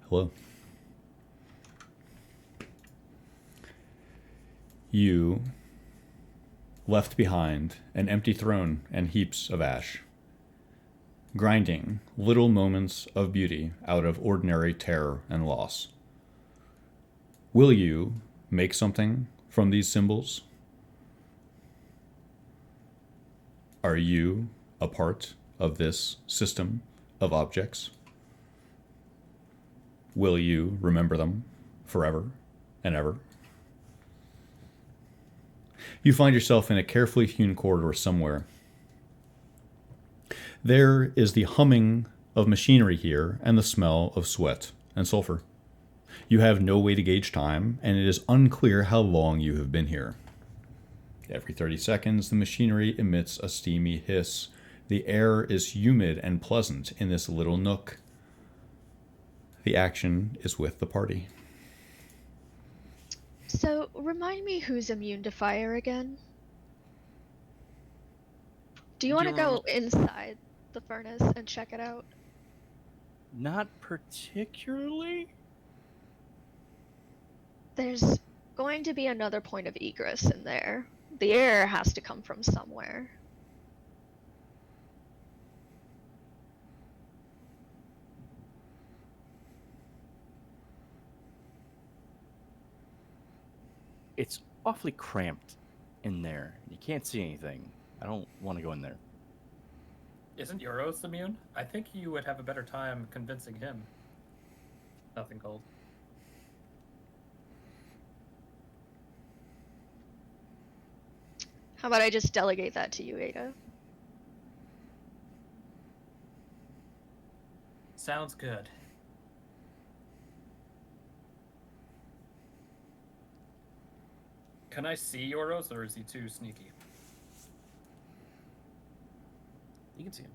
Hello. You left behind an empty throne and heaps of ash, grinding little moments of beauty out of ordinary terror and loss. Will you make something from these symbols? Are you a part of this system of objects? Will you remember them forever and ever? You find yourself in a carefully hewn corridor somewhere. There is the humming of machinery here and the smell of sweat and sulfur. You have no way to gauge time, and it is unclear how long you have been here. Every 30 seconds, the machinery emits a steamy hiss. The air is humid and pleasant in this little nook. The action is with the party. So, remind me who's immune to fire again? Do you want to go inside the furnace and check it out? Not particularly. There's going to be another point of egress in there. The air has to come from somewhere. It's awfully cramped in there. You can't see anything. I don't want to go in there. Isn't Euros immune? I think you would have a better time convincing him. Nothing cold. How about I just delegate that to you, Ada? Sounds good. Can I see Euros, or is he too sneaky? You can see him.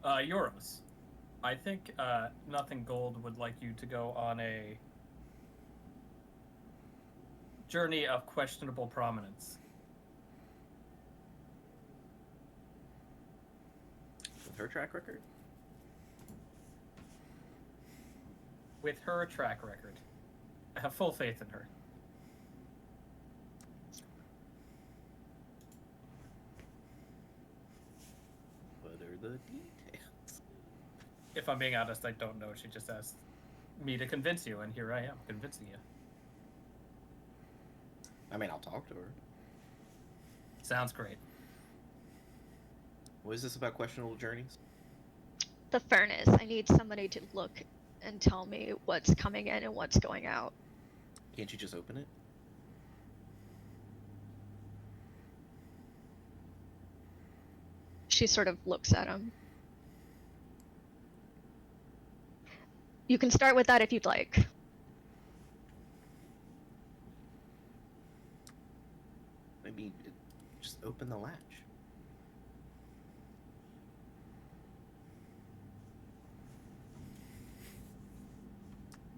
Euros. I think Nothing Gold would like you to go on a journey of questionable prominence. With her track record? With her track record. I have full faith in her. What are the details? If I'm being honest, I don't know. She just asked me to convince you, and here I am, convincing you. I mean, I'll talk to her. Sounds great. What is this about questionable journeys? The furnace. I need somebody to look and tell me what's coming in and what's going out. Can't you just open it? She sort of looks at him. You can start with that if you'd like. Maybe just open the latch.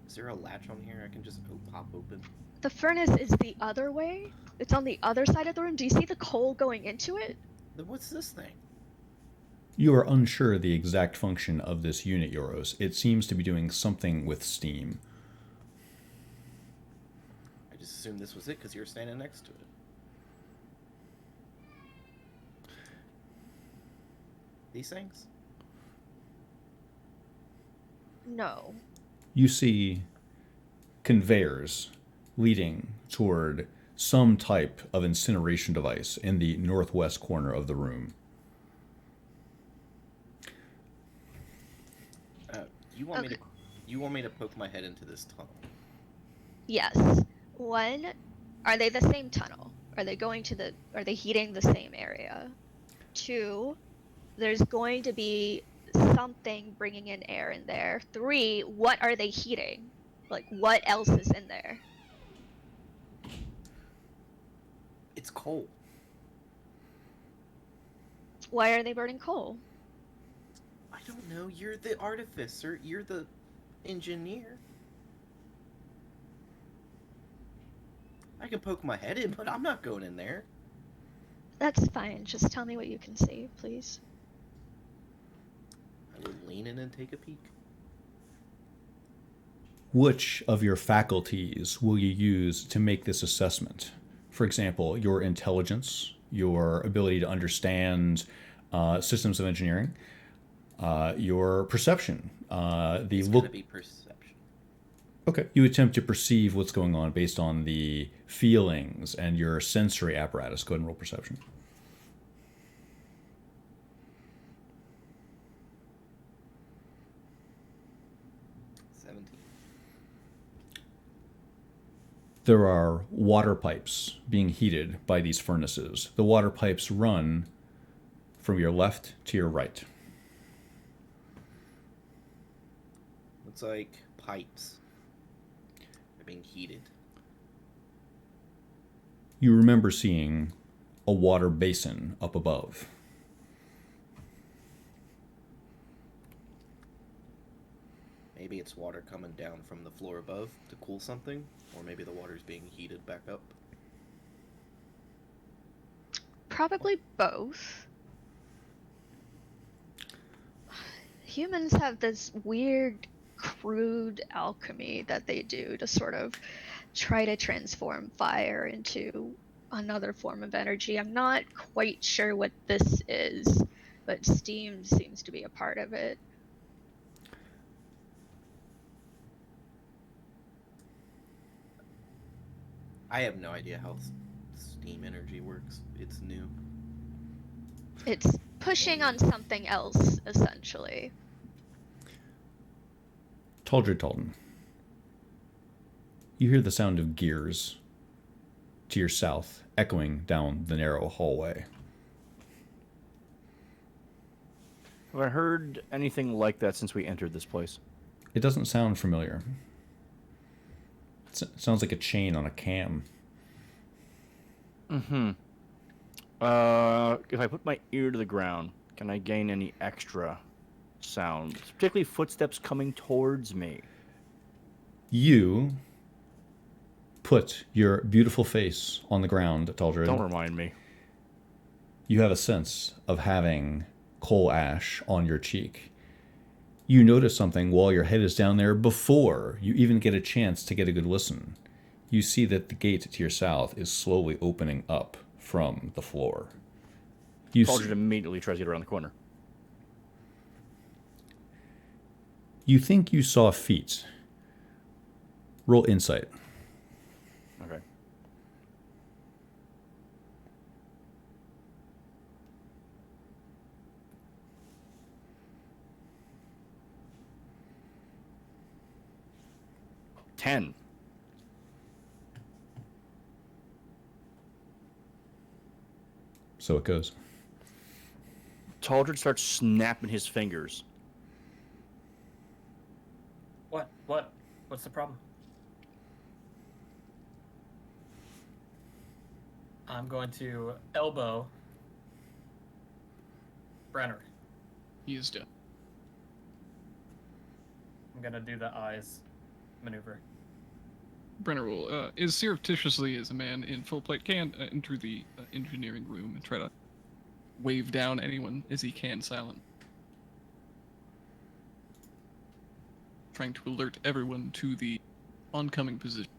Is there a latch on here I can just pop open? The furnace is the other way. It's on the other side of the room. Do you see the coal going into it? Then what's this thing? You are unsure the exact function of this unit, Euros. It seems to be doing something with steam. I just assumed this was it because you were standing next to it. These things? No. You see conveyors leading toward some type of incineration device in the northwest corner of the room. You want me to poke my head into this tunnel? Yes. One, are they the same tunnel? Are they heating the same area? Two, there's going to be something bringing in air in there. Three, what are they heating? Like, what else is in there? It's coal. Why are they burning coal? I don't know. You're the artificer. You're the engineer. I can poke my head in, but I'm not going in there. That's fine. Just tell me what you can see, please. I would lean in and take a peek. which of your faculties will you use to make this assessment? For example, your intelligence, your ability to understand systems of engineering, your perception, the It's look. gonna be perception. Okay. You attempt to perceive what's going on based on the feelings and your sensory apparatus. Go ahead and roll perception. 17. There are water pipes being heated by these furnaces. The water pipes run from your left to your right. Looks like pipes. They're being heated. You remember seeing a water basin up above. Maybe it's water coming down from the floor above to cool something, or maybe the water's being heated back up. Probably both. Humans have this weird, crude alchemy that they do to sort of try to transform fire into another form of energy. I'm not quite sure what this is, but steam seems to be a part of it. I have no idea how steam energy works. It's new. It's pushing on something else, essentially. Taldred Talton. You hear the sound of gears to your south, echoing down the narrow hallway. Have I heard anything like that since we entered this place? It doesn't sound familiar. It sounds like a chain on a cam. Mm-hmm. If I put my ear to the ground, can I gain any extra sounds? Particularly footsteps coming towards me. You put your beautiful face on the ground, Taldred. Don't remind me. You have a sense of having coal ash on your cheek. You notice something while your head is down there before you even get a chance to get a good listen. You see that the gate to your south is slowly opening up from the floor. Taldred immediately tries to get around the corner. You think you saw feet. Roll insight. Okay. Ten. So it goes. Taldred starts snapping his fingers. What? What's the problem? I'm going to elbow Brenner. He is dead. I'm gonna do the eyes maneuver. Brenner will, as surreptitiously as a man in full plate can, enter the engineering room and try to wave down anyone as he can silent. Trying to alert everyone to the oncoming position.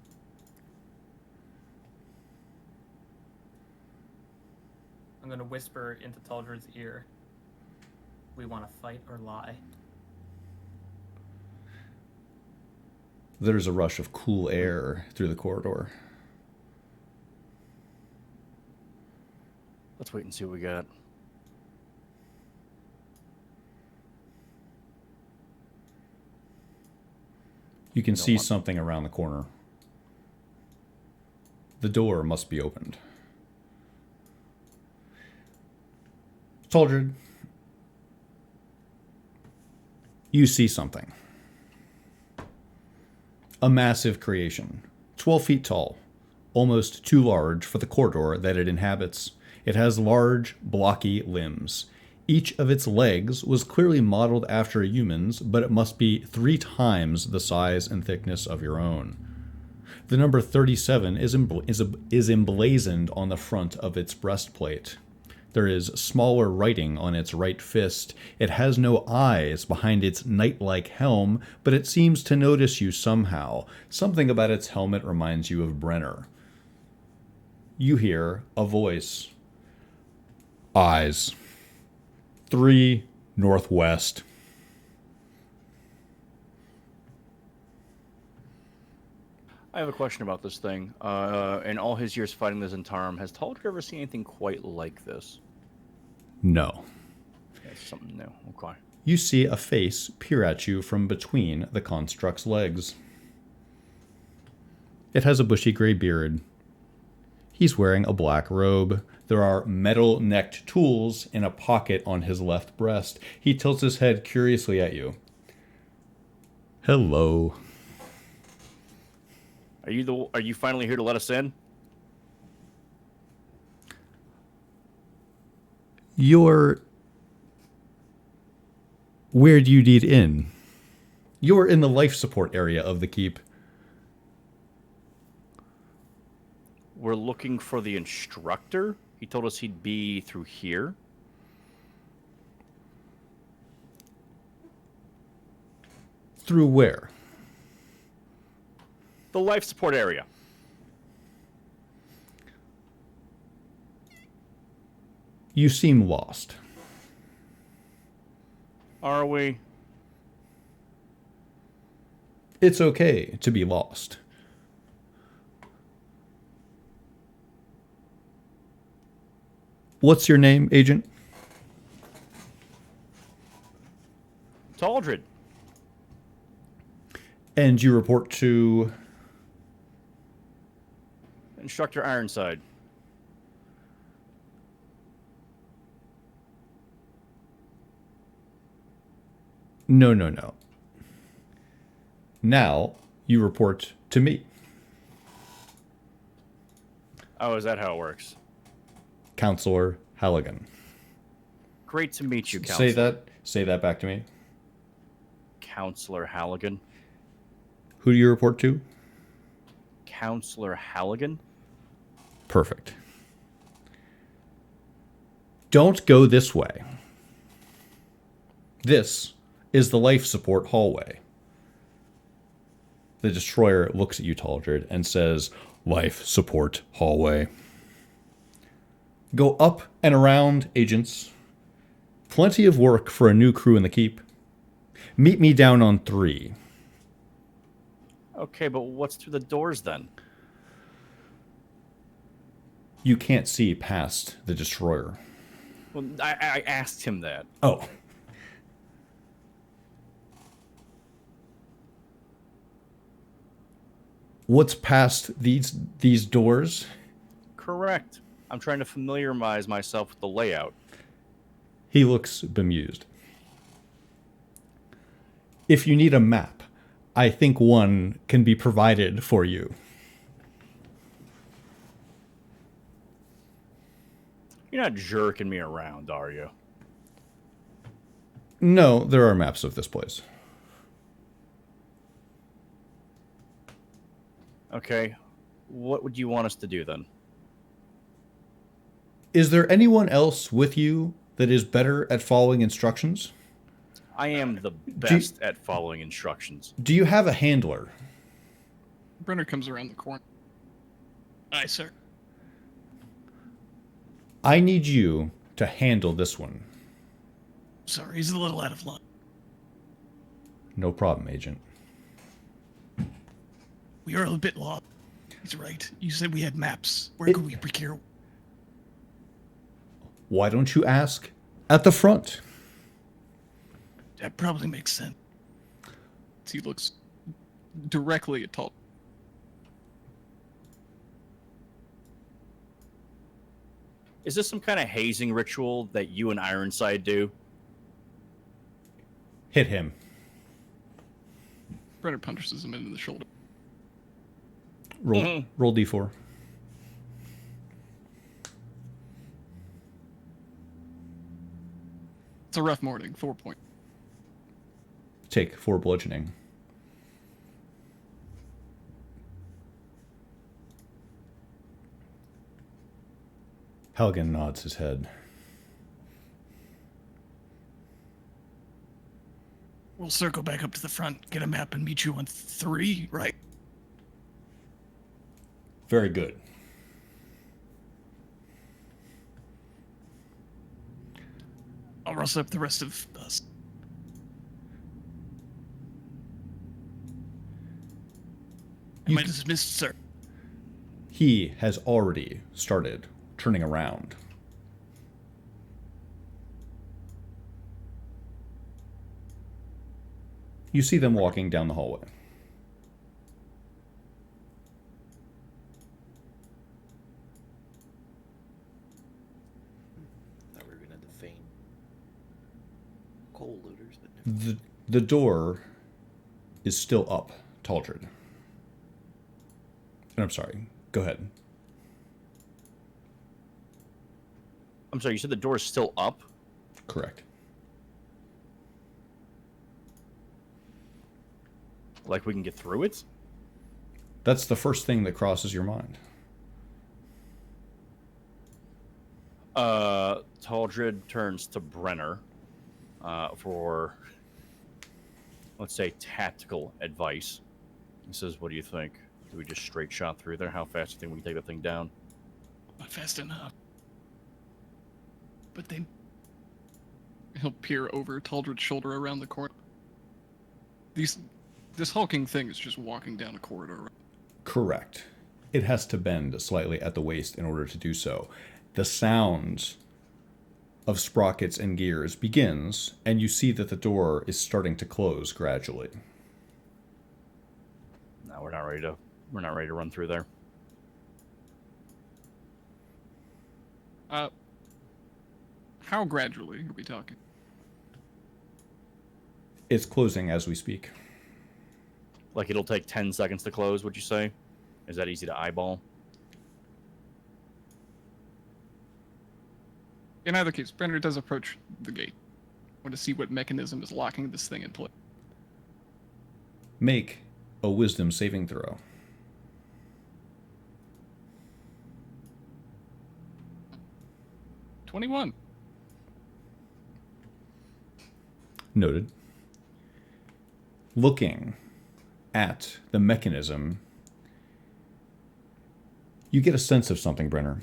I'm gonna whisper into Taldred's ear. We want to fight or lie. There's a rush of cool air through the corridor. Let's wait and see what we got. You can I don't see want- something around the corner. The door must be opened. Taldred, you see something. A massive creation, 12 feet tall, almost too large for the corridor that it inhabits. It has large, blocky limbs. Each of its legs was clearly modeled after a human's, but it must be 3 times the size and thickness of your own. The number 37 is emblazoned on the front of its breastplate. There is smaller writing on its right fist. It has no eyes behind its knight-like helm, but it seems to notice you somehow. Something about its helmet reminds you of Brenner. You hear a voice. Eyes. 3 northwest. I have a question about this thing. In all his years fighting the Zentarum, has Taldr ever seen anything quite like this? No. That's something new. Okay. You see a face peer at you from between the construct's legs. It has a bushy gray beard. He's wearing a black robe. There are metal-necked tools in a pocket on his left breast. He tilts his head curiously at you. Hello. Are you finally here to let us in? Where do you need in? You're in the life support area of the keep. We're looking for the instructor. He told us he'd be through here. Through where? The life support area. You seem lost. Are we? It's okay to be lost. What's your name, Agent? Taldred. And you report to... Instructor Ironside. No. Now, you report to me. Oh, is that how it works? Counselor Halligan. Great to meet you, Counselor. Say that back to me. Counselor Halligan. Who do you report to? Counselor Halligan? Perfect. Don't go this way. This is the life support hallway. The destroyer looks at you, Taldred, and says, life support hallway. Go up and around, agents. Plenty of work for a new crew in the keep. Meet me down on 3. Okay, but what's through the doors then? You can't see past the destroyer. Well, I asked him that. Oh. What's past these doors? Correct. I'm trying to familiarize myself with the layout. He looks bemused. If you need a map, I think one can be provided for you. You're not jerking me around, are you? No, there are maps of this place. Okay. What would you want us to do then? Is there anyone else with you that is better at following instructions? I am the best at following instructions. Do you have a handler? Brenner comes around the corner. Aye, sir. I need you to handle this one. Sorry, he's a little out of line. No problem, Agent. We are a bit lost. He's right. You said we had maps. Where could we procure? Why don't you ask at the front? That probably makes sense. He looks directly at Tall. Is this some kind of hazing ritual that you and Ironside do? Hit him. Brenner punches him into the shoulder. Roll d4. It's a rough morning. 4 point. Take 4 bludgeoning. Helgen nods his head. We'll circle back up to the front, get a map, and meet you on 3, right? Very good. I'll rustle up the rest of us. Am I dismissed, sir? He has already started turning around. You see them walking down the hallway. Thought we were gonna defame coal looters, but never. The door is still up, Taldred. I'm sorry. Go ahead. I'm sorry, you said the door is still up? Correct. Like we can get through it? That's the first thing that crosses your mind. Taldred turns to Brenner for, let's say, tactical advice. He says, what do you think? Do we just straight shot through there? How fast do you think we can take that thing down? Not fast enough. But then he'll peer over Taldred's shoulder around the corner. This hulking thing is just walking down a corridor. Right? Correct. It has to bend slightly at the waist in order to do so. The sound of sprockets and gears begins, and you see that the door is starting to close gradually. No, we're not ready to run through there. How gradually are we talking? It's closing as we speak. Like it'll take 10 seconds to close, would you say? Is that easy to eyeball? In either case, Brenner does approach the gate. I want to see what mechanism is locking this thing in place. Make a wisdom saving throw. 21. Noted. Looking at the mechanism, you get a sense of something, Brenner.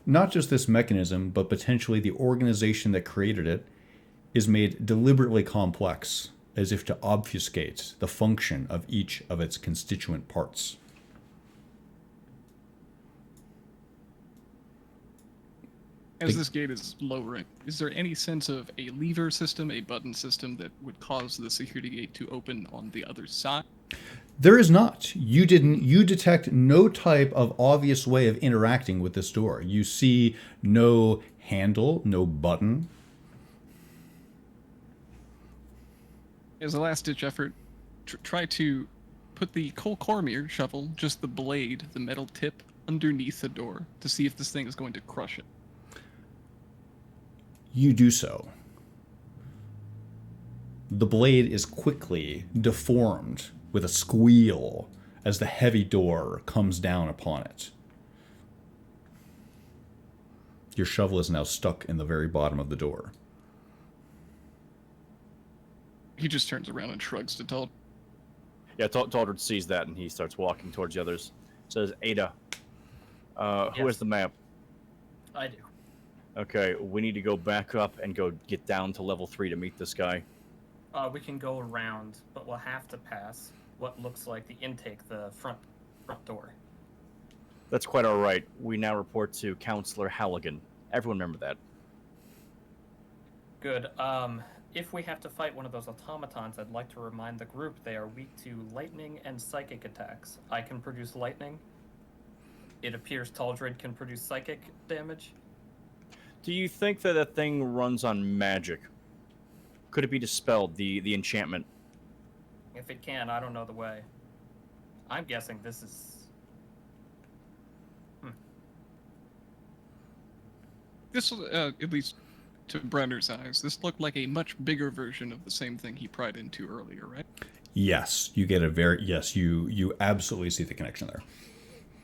Not just this mechanism, but potentially the organization that created it is made deliberately complex, as if to obfuscate the function of each of its constituent parts. As this gate is lowering, is there any sense of a lever system, a button system that would cause the security gate to open on the other side? There is not. You detect no type of obvious way of interacting with this door. You see no handle, no button. As a last-ditch effort, try to put the Cole Cormier shovel, just the blade, the metal tip, underneath the door to see if this thing is going to crush it. You do so. The blade is quickly deformed with a squeal as the heavy door comes down upon it. Your shovel is now stuck in the very bottom of the door. He just turns around and shrugs to Tald. Yeah, Taldred sees that and he starts walking towards the others. Says, Ada, who Yes. has the map? I do. Okay, we need to go back up and go get down to level 3 to meet this guy. We can go around, but we'll have to pass what looks like the intake, the front door. That's quite all right. We now report to Counselor Halligan. Everyone remember that. Good. If we have to fight one of those automatons, I'd like to remind the group they are weak to lightning and psychic attacks. I can produce lightning. It appears Taldred can produce psychic damage. Do you think that that thing runs on magic? Could it be dispelled, the enchantment? If it can, I don't know the way. I'm guessing this is... This, at least to Brenner's eyes, this looked like a much bigger version of the same thing he pried into earlier, right? Yes, you get a very... Yes, you absolutely see the connection there.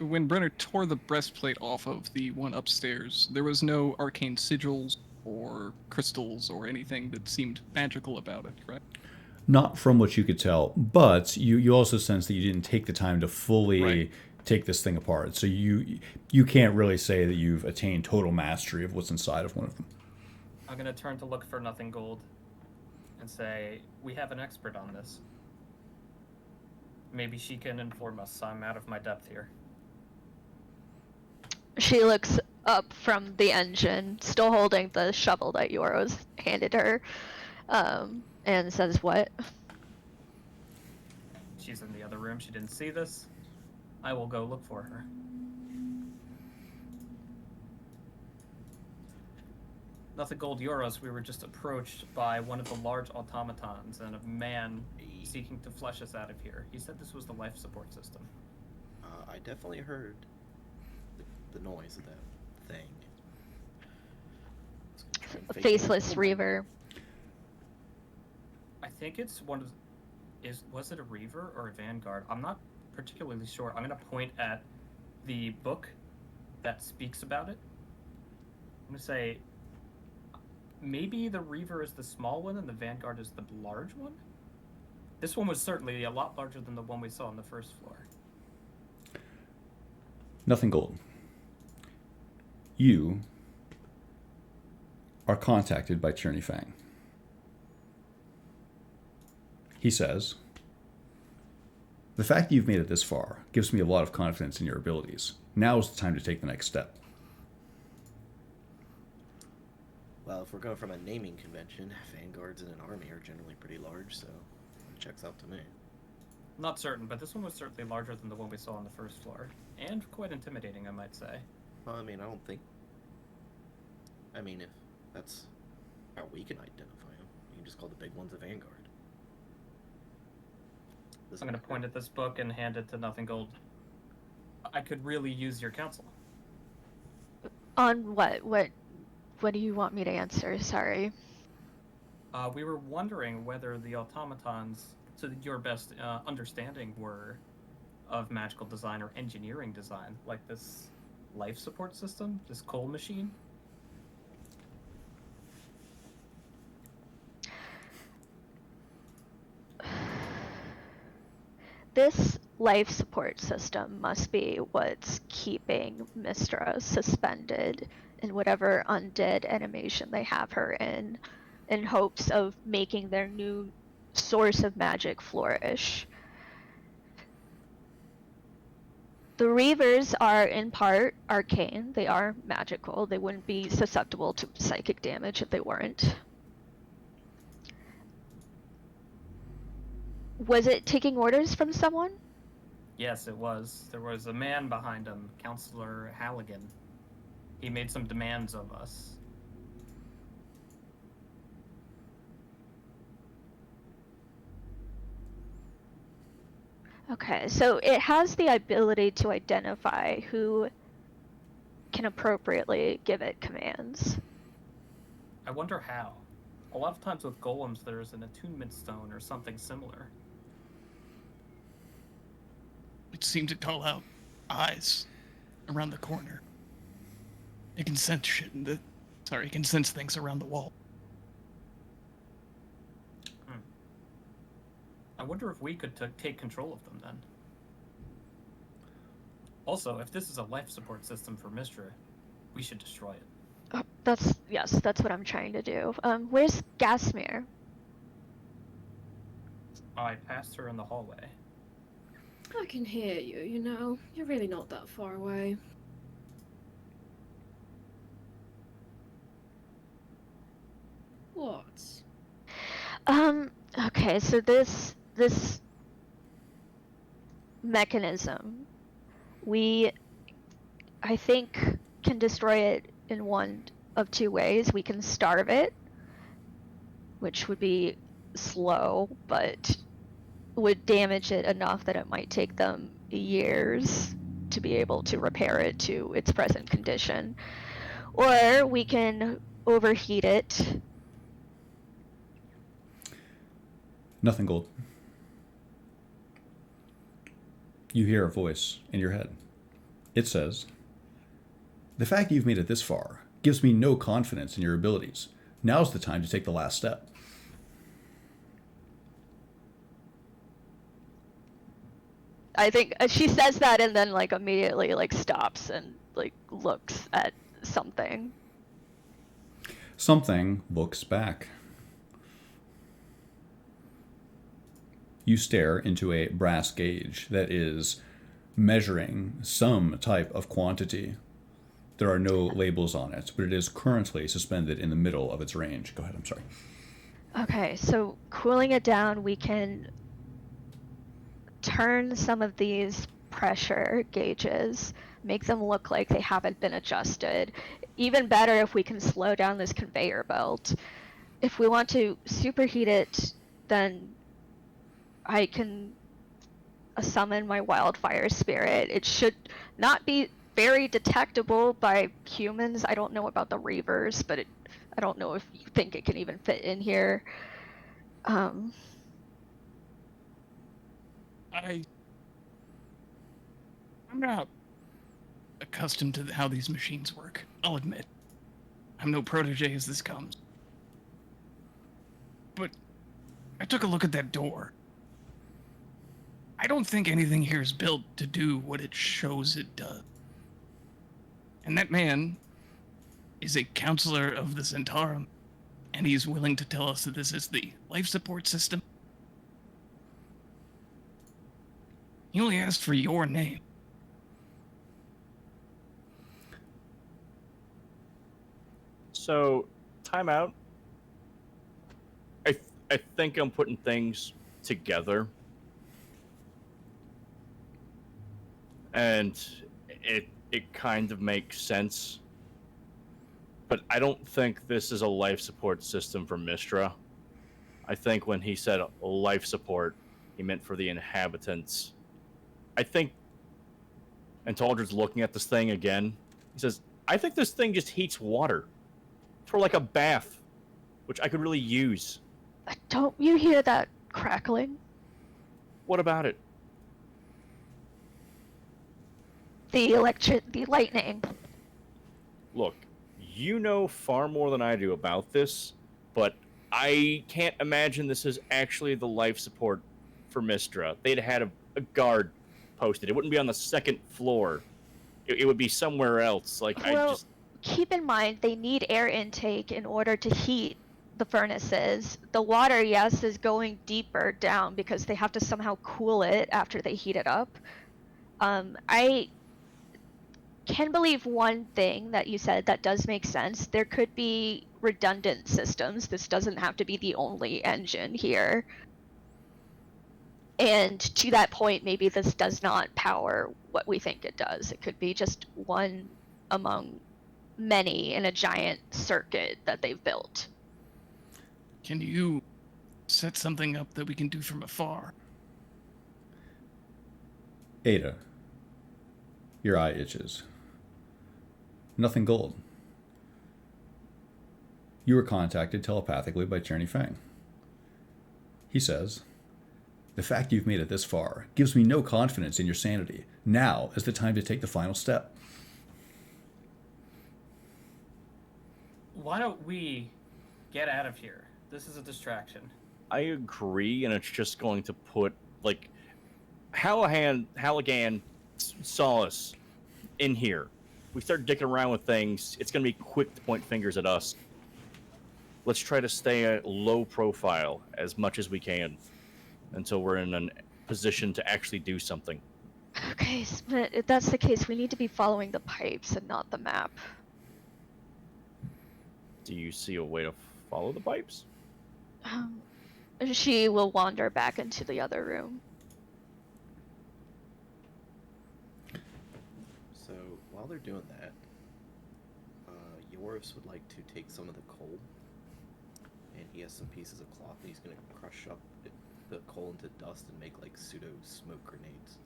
When Brenner tore the breastplate off of the one upstairs, there was no arcane sigils or crystals or anything that seemed magical about it, correct? Not from what you could tell, but you also sense that you didn't take the time to fully Right. take this thing apart. So you can't really say that you've attained total mastery of what's inside of one of them. I'm gonna turn to look for nothing gold and say, we have an expert on this. Maybe she can inform us. I'm out of my depth here. She looks up from the engine, still holding the shovel that Yoros handed her, and says, "What?" She's in the other room. She didn't see this. I will go look for her. Nothing gold euros. We were just approached by one of the large automatons and a man seeking to flush us out of here. He said this was the life support system. I definitely heard the noise of that thing. A faceless reaver. I think it's one of. Was it a Reaver or a Vanguard? I'm not particularly sure. I'm gonna point at the book that speaks about it. I'm gonna say maybe the Reaver is the small one and the Vanguard is the large one. This one was certainly a lot larger than the one we saw on the first floor. Nothing gold. You are contacted by Tierney Fang. He says, "The fact that you've made it this far gives me a lot of confidence in your abilities. Now is the time to take the next step." Well, if we're going from a naming convention, vanguards in an army are generally pretty large, so it checks out to me. Not certain, but this one was certainly larger than the one we saw on the first floor. And quite intimidating, I might say. Well, I mean, I don't think... I mean, if that's how we can identify them, we can just call the big ones a vanguard. I'm going to point at this book and hand it to Nothing Gold. I could really use your counsel. On what? What do you want me to answer? Sorry. We were wondering whether the automatons, to your best understanding, were of magical design or engineering design, like this life support system, this coal machine. This life support system must be what's keeping Mistra suspended in whatever undead animation they have her in hopes of making their new source of magic flourish. The Reavers are in part arcane. They are magical. They wouldn't be susceptible to psychic damage if they weren't. Was it taking orders from someone? Yes, it was. There was a man behind him, Counselor Halligan. He made some demands of us. Okay, so it has the ability to identify who can appropriately give it commands. I wonder how. A lot of times with golems, there's an attunement stone or something similar. It seemed to call out eyes around the corner. It can sense shit in the... Sorry, it can sense things around the wall. I wonder if we could take control of them then. Also, if this is a life support system for Mistra, we should destroy it. Oh, that's what I'm trying to do. Where's Gasmere? I passed her in the hallway. I can hear you, you know. You're really not that far away. What? Okay, so this mechanism, I think, can destroy it in one of two ways. We can starve it, which would be slow, but would damage it enough that it might take them years to be able to repair it to its present condition. Or we can overheat it. Nothing gold. You hear a voice in your head. It says, "The fact you've made it this far gives me no confidence in your abilities. Now's the time to take the last step. I think she says that and then like immediately like stops and like looks at something. Something looks back. You stare into a brass gauge that is measuring some type of quantity. There are no labels on it, but it is currently suspended in the middle of its range. Go ahead, I'm sorry. Okay, so cooling it down, we can turn some of these pressure gauges, make them look like they haven't been adjusted. Even better if we can slow down this conveyor belt. If we want to superheat it, then I can summon my wildfire spirit. It should not be very detectable by humans. I don't know about the Reavers, but I don't know if you think it can even fit in here. I'm not accustomed to how these machines work. I'll admit. I'm no protege as this comes. But I took a look at that door. I don't think anything here is built to do what it shows it does. And that man is a counselor of the Centaurum, and he's willing to tell us that this is the life support system. He only asked for your name. So, timeout. I think I'm putting things together. And it kind of makes sense. But I don't think this is a life support system for Mistra. I think when he said life support, he meant for the inhabitants. I think, and Taldred's looking at this thing again. He says, I think this thing just heats water. For like a bath, which I could really use. Don't you hear that crackling? What about it? The lightning. Look, you know far more than I do about this, but I can't imagine this is actually the life support for Mistra. They'd had a guard posted. It wouldn't be on the second floor. It would be somewhere else. Like, Well, keep in mind they need air intake in order to heat the furnaces. The water, yes, is going deeper down because they have to somehow cool it after they heat it up. I can believe one thing that you said that does make sense. There could be redundant systems. This doesn't have to be the only engine here. And to that point, maybe this does not power what we think it does. It could be just one among many in a giant circuit that they've built. Can you set something up that we can do from afar? Ada, your eye itches. Nothing gold. You were contacted telepathically by Tierney Fang. He says, the fact you've made it this far gives me no confidence in your sanity. Now is the time to take the final step. Why don't we get out of here? This is a distraction. I agree, and it's just going to put, like, Halligan saw us in here. We start dicking around with things, it's going to be quick to point fingers at us. Let's try to stay at low profile as much as we can until we're in a position to actually do something. Okay, but if that's the case, we need to be following the pipes and not the map. Do you see a way to follow the pipes? She will wander back into the other room. So while they're doing that, Yoris would like to take some of the coal, and he has some pieces of cloth, and he's going to crush up the coal into dust and make like pseudo smoke grenades.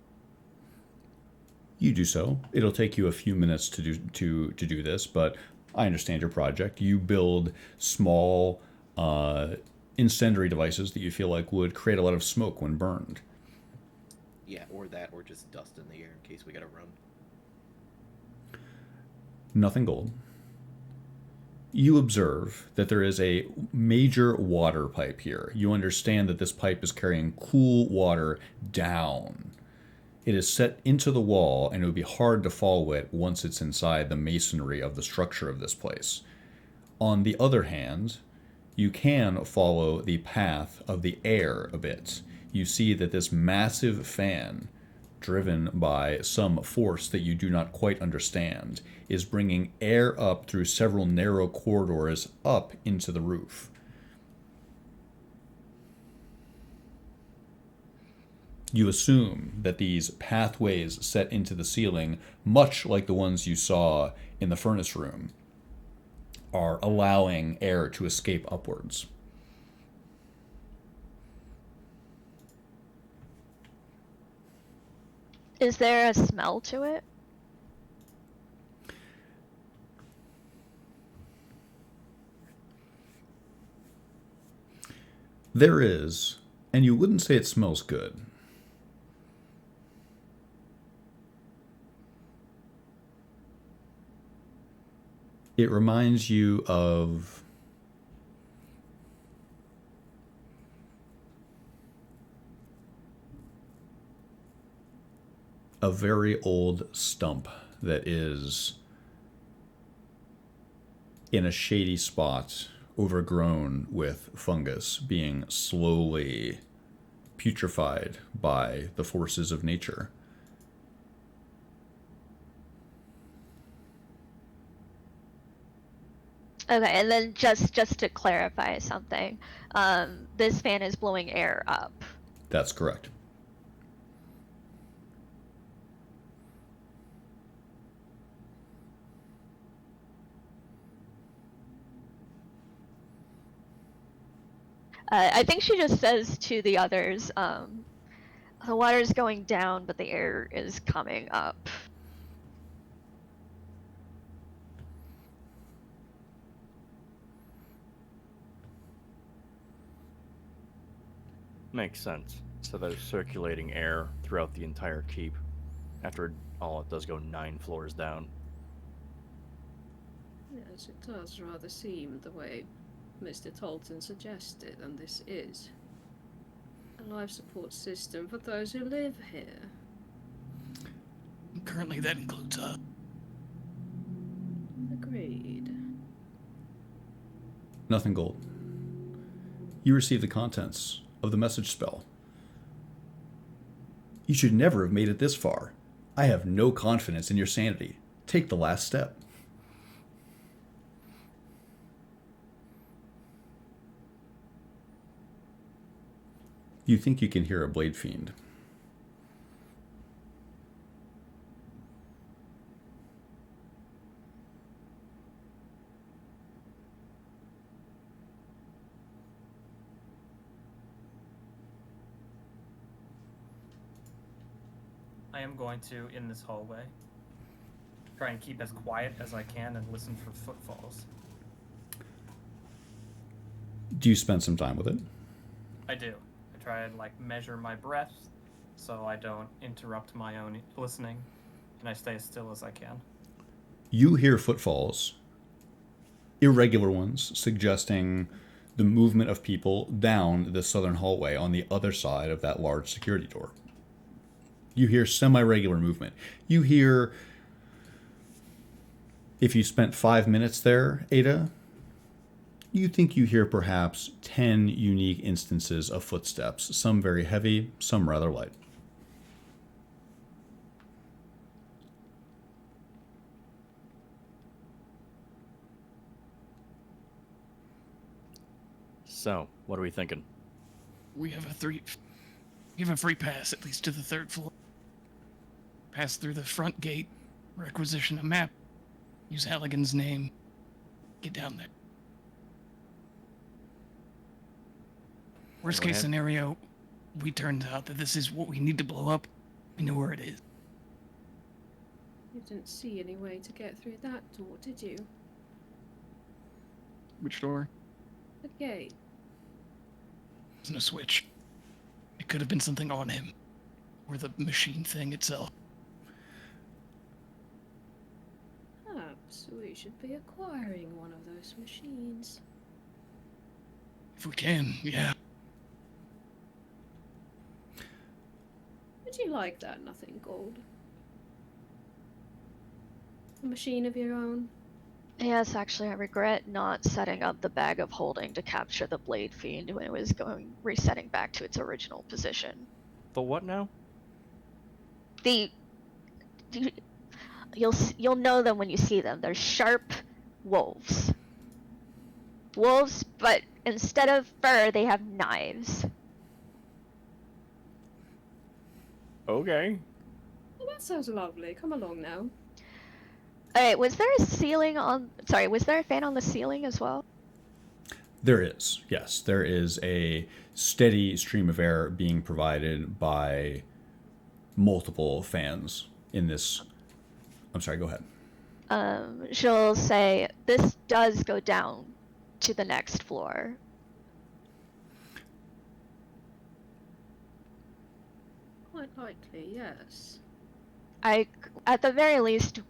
You do so. It'll take you a few minutes to do this, but I understand your project. You build small incendiary devices that you feel like would create a lot of smoke when burned. Yeah, or that, or just dust in the air in case we gotta run. Nothing gold. You observe that there is a major water pipe here. You understand that this pipe is carrying cool water down. It is set into the wall, and it would be hard to follow it once it's inside the masonry of the structure of this place. On the other hand, you can follow the path of the air a bit. You see that this massive fan, driven by some force that you do not quite understand, is bringing air up through several narrow corridors up into the roof. You assume that these pathways set into the ceiling, much like the ones you saw in the furnace room, are allowing air to escape upwards. Is there a smell to it? There is, and you wouldn't say it smells good. It reminds you of a very old stump that is in a shady spot, overgrown with fungus, being slowly putrefied by the forces of nature. Okay, and then just to clarify something, this fan is blowing air up. That's correct. I think she just says to the others, the water is going down, but the air is coming up. Makes sense. So there's circulating air throughout the entire keep. After all, it does go 9 floors down. Yes, it does rather seem the way Mr. Tolton suggested, and this is a life support system for those who live here. Currently, that includes us. Agreed. Nothing gold. You receive the contents of the message spell. You should never have made it this far. I have no confidence in your sanity. Take the last step. You think you can hear a blade fiend. I am going to, in this hallway, try and keep as quiet as I can and listen for footfalls. Do you spend some time with it? I do. I try and measure my breath so I don't interrupt my own listening, and I stay as still as I can. You hear footfalls, irregular ones, suggesting the movement of people down the southern hallway on the other side of that large security door. You hear semi-regular movement. You hear, if you spent 5 minutes there, Ada, you think you hear perhaps 10 unique instances of footsteps, some very heavy, some rather light. So, what are we thinking? We have a free pass at least to the 3rd floor. Pass through the front gate, requisition a map, use Halligan's name, get down there. Worst Go case ahead. scenario, we turned out that this is what we need to blow up. We know where it is. You didn't see any way to get through that door, did you? Which door? The gate. There's no switch. It could have been something on him. Or the machine thing itself. Perhaps. Perhaps we should be acquiring one of those machines. If we can, yeah. Would you like that, nothing gold? A machine of your own? Yes, actually, I regret not setting up the bag of holding to capture the Blade Fiend when it was resetting back to its original position. The what now? The you'll know them when you see them. They're sharp wolves. Wolves, but instead of fur, they have knives. Okay. Well, that sounds lovely. Come along now. Alright, was there a ceiling on... Sorry, was there a fan on the ceiling as well? There is, yes. There is a steady stream of air being provided by multiple fans in this. I'm sorry, go ahead. She'll say, this does go down to the next floor. Quite likely, yes. At the very least,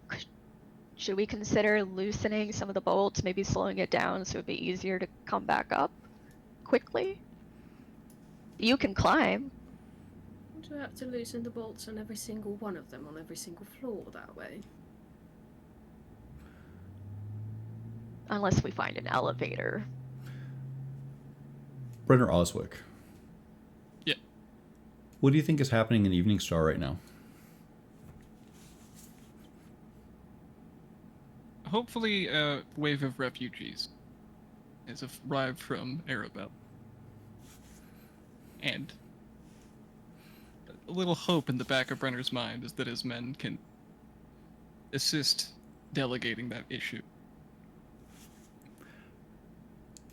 should we consider loosening some of the bolts, maybe slowing it down so it'd be easier to come back up quickly? You can climb. Would you have to loosen the bolts on every single one of them on every single floor that way? Unless we find an elevator. Brenner Oswick. Yeah. What do you think is happening in Evening Star right now? Hopefully, a wave of refugees has arrived from Arabellan. And a little hope in the back of Brenner's mind is that his men can assist delegating that issue.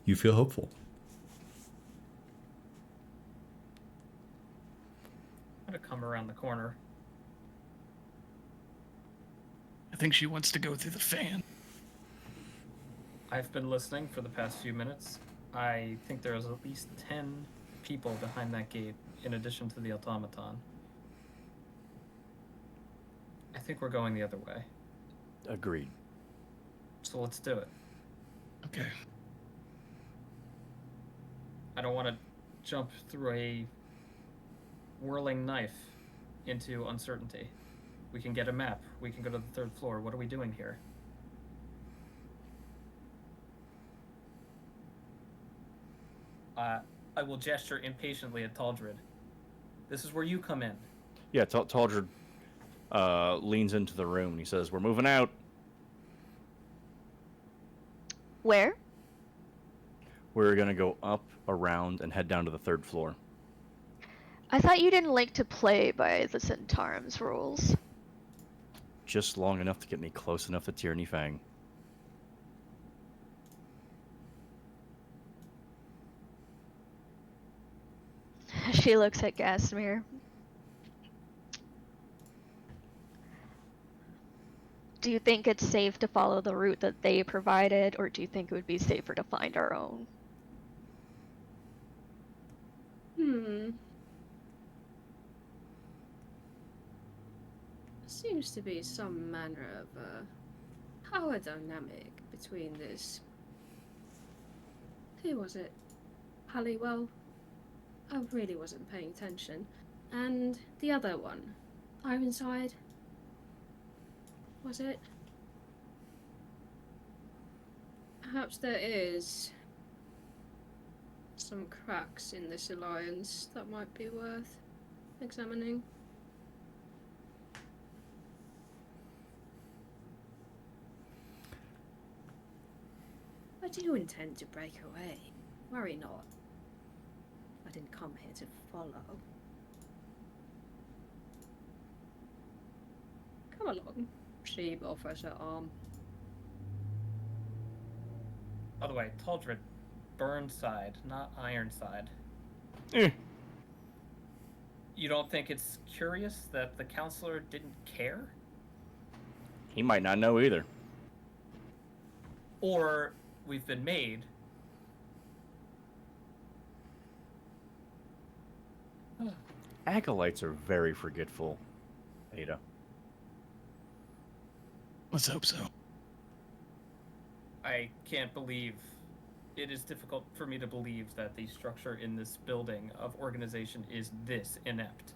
You feel hopeful. I'm gonna come around the corner. I think she wants to go through the fan. I've been listening for the past few minutes. I think there's at least 10 people behind that gate, in addition to the automaton. I think we're going the other way. Agreed. So let's do it. Okay. I don't want to jump through a whirling knife into uncertainty. We can get a map. We can go to the 3rd floor. What are we doing here? I will gesture impatiently at Taldred. This is where you come in. Yeah, Taldred leans into the room and he says, "We're moving out." Where? We're gonna go up, around, and head down to the 3rd floor. I thought you didn't like to play by the Centaurum's rules. Just long enough to get me close enough to Tyranny Fang. She looks at Gasmir. Do you think it's safe to follow the route that they provided, or do you think it would be safer to find our own? Seems to be some manner of power dynamic between this. Who was it? Halliwell? I really wasn't paying attention. And the other one, Ironside? Was it? Perhaps there is some cracks in this alliance that might be worth examining. I do intend to break away. Worry not. I didn't come here to follow. Come along. She offers her arm. By the way, Taldred, Burnside, not Ironside. Eh. You don't think it's curious that the counselor didn't care? He might not know either. Or we've been made. Acolytes are very forgetful, Ada. Let's hope so. I can't believe. It is difficult for me to believe that the structure in this building of organization is this inept.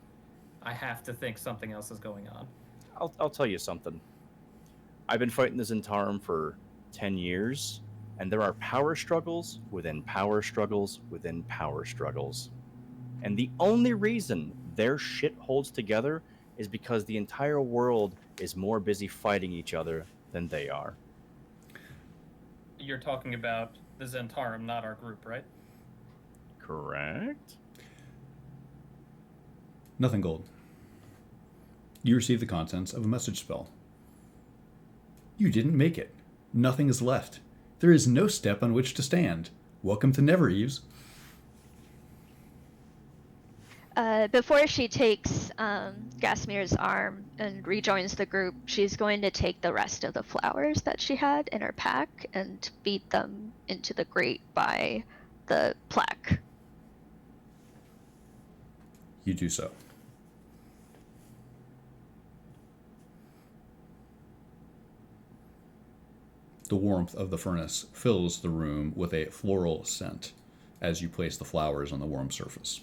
I have to think something else is going on. I'll tell you something. I've been fighting the Zentarum for 10 years, and there are power struggles within power struggles within power struggles. And the only reason their shit holds together is because the entire world is more busy fighting each other than they are. You're talking about the Zentarum, not our group, right? Correct? Nothing gold. You receive the contents of a message spell. You didn't make it. Nothing is left. There is no step on which to stand. Welcome to Never Eves. Before she takes Gasmir's arm and rejoins the group, she's going to take the rest of the flowers that she had in her pack and feed them into the grate by the plaque. You do so. The warmth of the furnace fills the room with a floral scent as you place the flowers on the warm surface.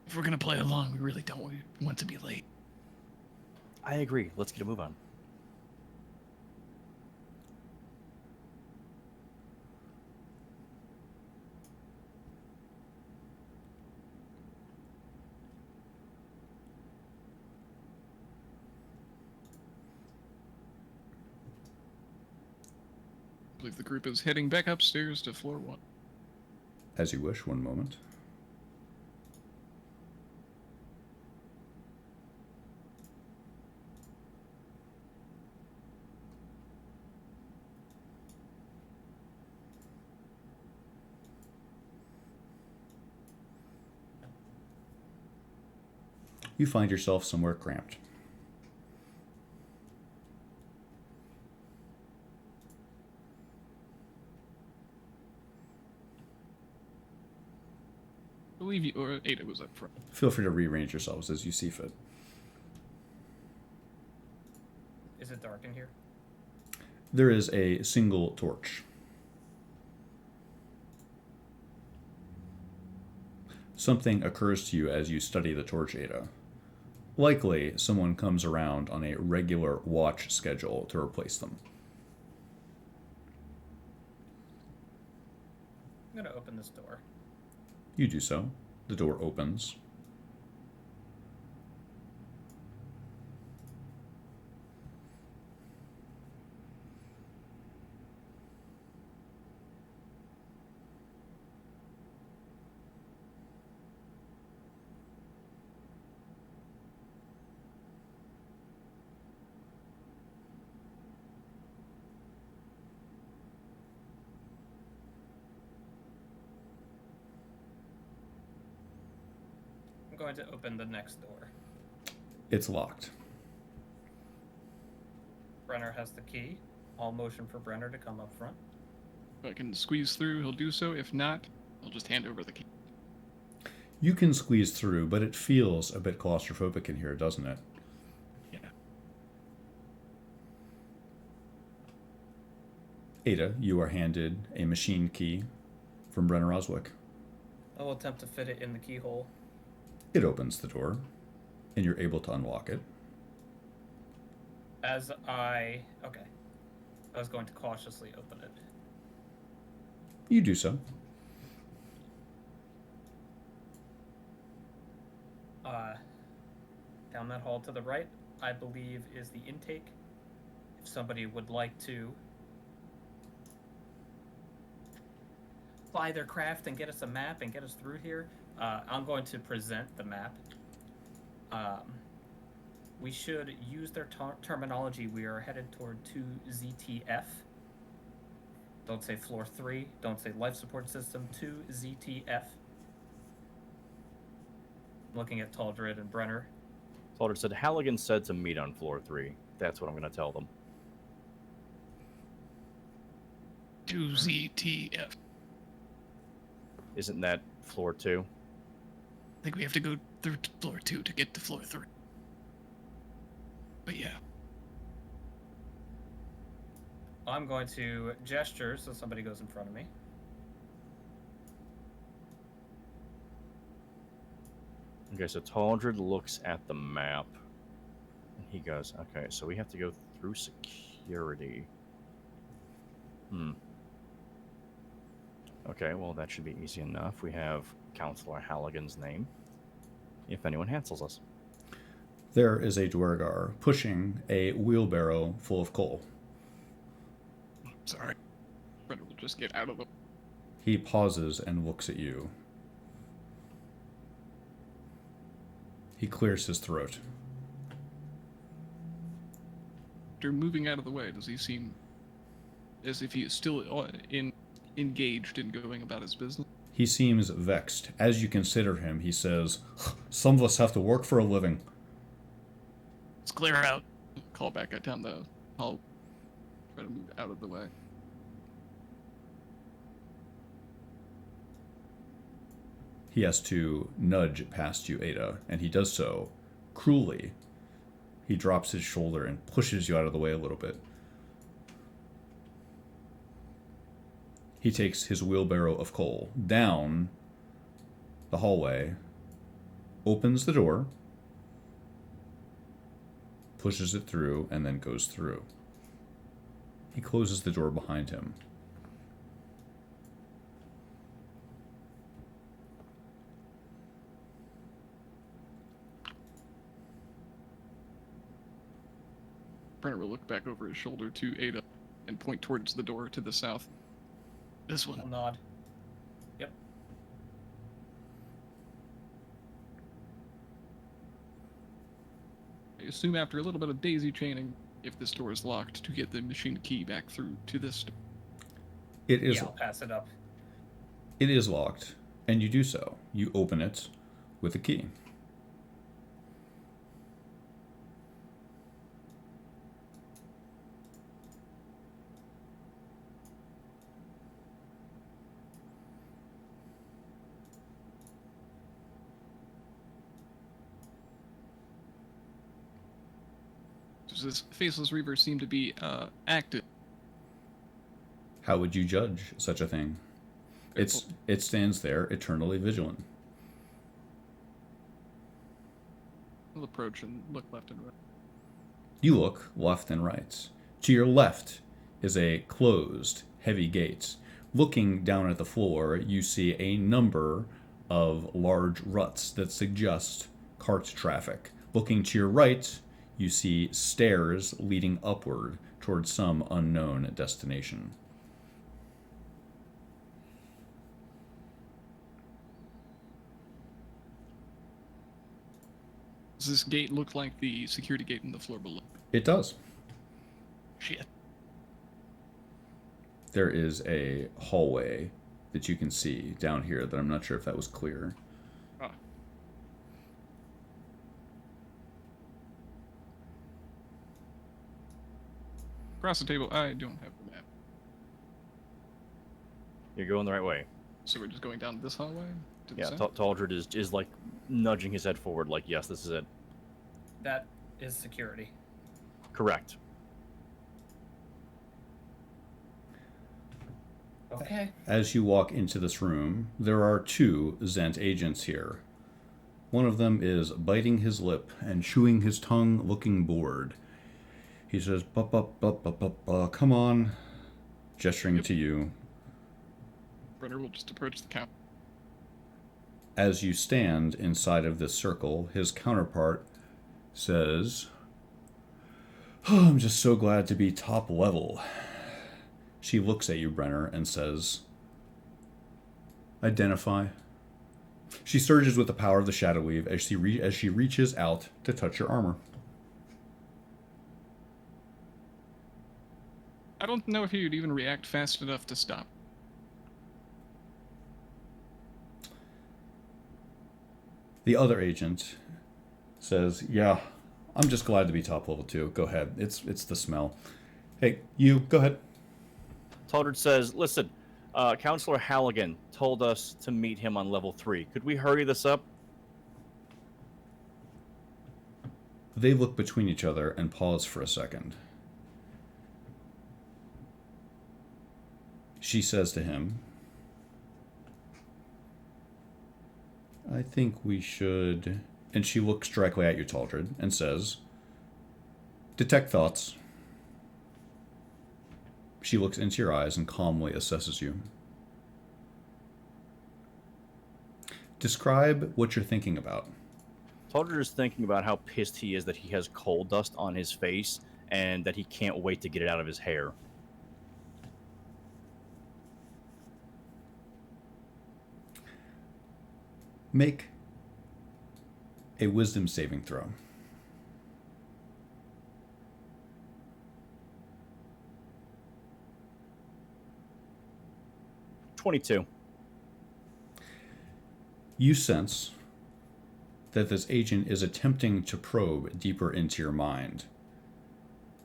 If we're gonna play along, we really don't want to be late. I agree. Let's get a move on. I believe the group is heading back upstairs to floor 1. As you wish, one moment. You find yourself somewhere cramped. I believe you, or Ada was up front. Feel free to rearrange yourselves as you see fit. Is it dark in here? There is a single torch. Something occurs to you as you study the torch, Ada. Likely, someone comes around on a regular watch schedule to replace them. I'm gonna open this door. You do so. The door opens. I'm going to open the next door. It's locked. Brenner has the key. I'll motion for Brenner to come up front. If I can squeeze through, he'll do so. If not, I'll just hand over the key. You can squeeze through, but it feels a bit claustrophobic in here, doesn't it? Yeah. Ada, you are handed a machine key from Brenner Oswick. I will attempt to fit it in the keyhole. It opens the door, and you're able to unlock it. Okay. I was going to cautiously open it. You do so. Down that hall to the right, I believe, is the intake. If somebody would like to fly their craft and get us a map and get us through here, I'm going to present the map. We should use their terminology. We are headed toward 2ZTF. Don't say floor 3. Don't say life support system. 2ZTF. Looking at Taldred and Brenner. Taldred said, Halligan said to meet on floor 3. That's what I'm going to tell them. 2ZTF. Isn't that floor 2? I think we have to go through floor 2 to get to floor 3. But yeah. I'm going to gesture so somebody goes in front of me. Okay, so Taldred looks at the map. And he goes, okay, so we have to go through security. Okay, well, that should be easy enough. We have Counselor Halligan's name, if anyone hassles us. There is a Dwergar pushing a wheelbarrow full of coal. Sorry. Brenner will just get out of the... He pauses and looks at you. He clears his throat. After moving out of the way, does he seem as if he is still engaged in going about his business? He seems vexed. As you consider him, he says, "Some of us have to work for a living." Let's clear out. Call back at down the hall. Try to move out of the way. He has to nudge past you, Ada, and he does so cruelly. He drops his shoulder and pushes you out of the way a little bit. He takes his wheelbarrow of coal down the hallway, opens the door, pushes it through, and then goes through. He closes the door behind him. Brenner will look back over his shoulder to Ada and point towards the door to the south. This I'll one. nod. Yep. I assume after a little bit of daisy chaining, if this door is locked, to get the machine key back through to this door. It is Yeah, I'll pass it up. It is locked, and you do so. You open it with a key. Does this faceless reaver seem to be active? How would you judge such a thing? It stands there eternally vigilant. I'll approach and look left and right. You look left and right. To your left is a closed, heavy gate. Looking down at the floor, you see a number of large ruts that suggest cart traffic. Looking to your right, you see stairs leading upward towards some unknown destination. Does this gate look like the security gate in the floor below? It does. Shit. There is a hallway that you can see down here that I'm not sure if that was clear. Ah. Across the table, I don't have the map. You're going the right way. So we're just going down this hallway? To the Yeah, south? Taldred is like nudging his head forward, like, yes, this is it. That is security. Correct. Okay. As you walk into this room, there are two Zent agents here. One of them is biting his lip and chewing his tongue, looking bored. He says, come on, gesturing to you. Brenner will just approach the counter. As you stand inside of this circle, his counterpart says, "Oh, I'm just so glad to be top level." She looks at you, Brenner, and says, "Identify." She surges with the power of the Shadow Weave as she reaches out to touch your armor. I don't know if you'd even react fast enough to stop. The other agent says, "Yeah, I'm just glad to be top level too. Go ahead. It's the smell. Hey, you, go ahead." Taldred says, listen, Counselor Halligan told us to meet him on level 3. Could we hurry this up? They look between each other and pause for a second. She says to him, I think we should... And she looks directly at you, Taldred, and says, detect thoughts. She looks into your eyes and calmly assesses you. Describe what you're thinking about. Taldred is thinking about how pissed he is that he has coal dust on his face and that he can't wait to get it out of his hair. Make a wisdom saving throw. "22. You sense that this agent is attempting to probe deeper into your mind.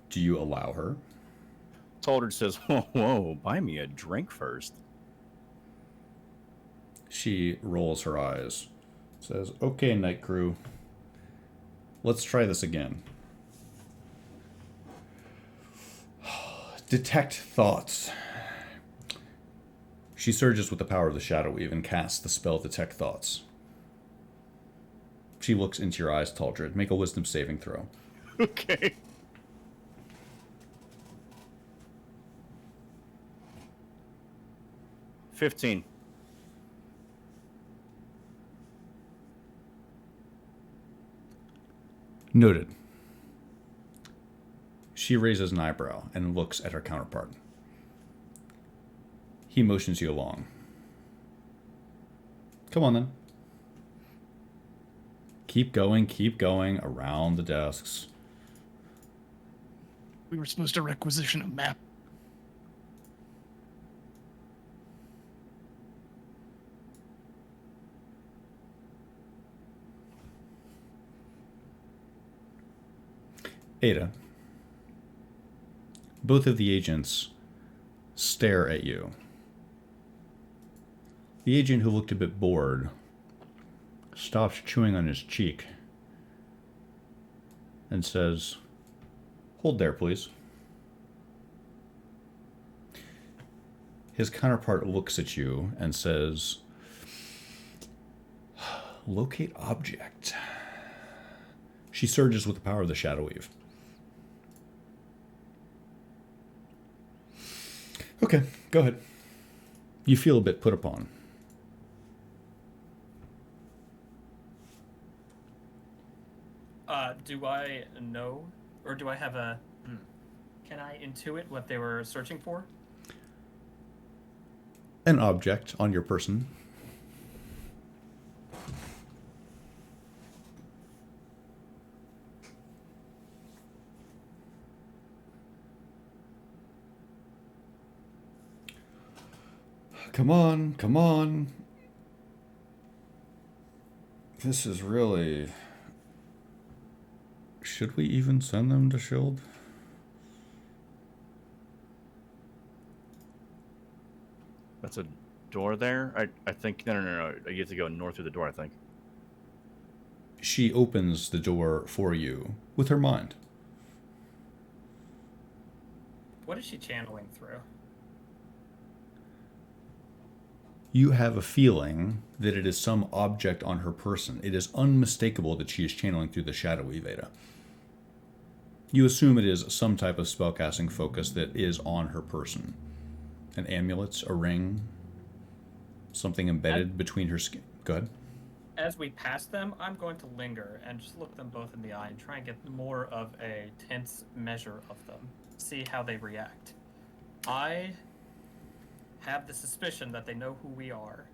Do you allow her? Taldred says, whoa, buy me a drink first. She rolls her eyes, says, okay, night crew, let's try this again. Detect thoughts. She surges with the power of the Shadow Weave and casts the spell Detect Thoughts. She looks into your eyes, Taldred. Make a wisdom saving throw. Okay. "15. Noted. She raises an eyebrow and looks at her counterpart. He motions you along. Come on, then. Keep going around the desks. We were supposed to requisition a map. Ada. Both of the agents stare at you. The agent who looked a bit bored stops chewing on his cheek and says, hold there, please. His counterpart looks at you and says, locate object. She surges with the power of the Shadow Weave. Okay, go ahead. You feel a bit put upon. Do I know, or do I have a... Can I intuit what they were searching for? An object on your person. Come on, come on. This is really... Should we even send them to S.H.I.E.L.D.? That's a door there? I think... No. You have to go north through the door, I think. She opens the door for you with her mind. What is she channeling through? You have a feeling that it is some object on her person. It is unmistakable that she is channeling through the shadowy Veda. You assume it is some type of spellcasting focus that is on her person. An amulet, a ring, something embedded between her skin. Go ahead. As we pass them, I'm going to linger and just look them both in the eye and try and get more of a tense measure of them. See how they react. I have the suspicion that they know who we are,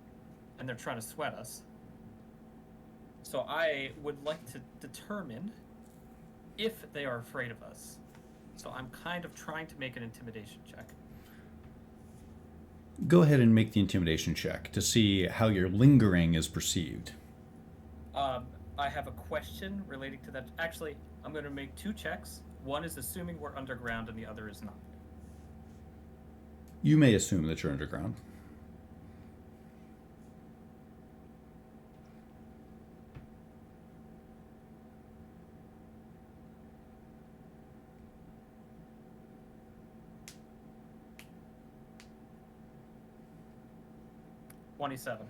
and they're trying to sweat us. So I would like to determine if they are afraid of us. So I'm kind of trying to make an intimidation check. Go ahead and make the intimidation check to see how your lingering is perceived. I have a question relating to that. Actually, I'm going to make two checks. One is assuming we're underground, and the other is not. You may assume that you're underground. 27.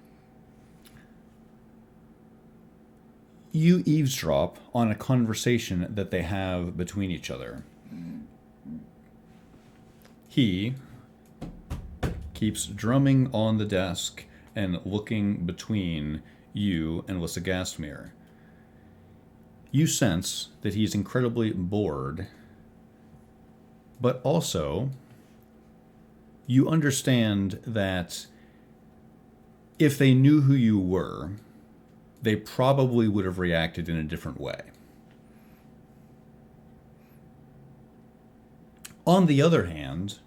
You eavesdrop on a conversation that they have between each other. He keeps drumming on the desk and looking between you and Lissa Gastmere. You sense that he's incredibly bored, but also you understand that if they knew who you were, they probably would have reacted in a different way. On the other hand,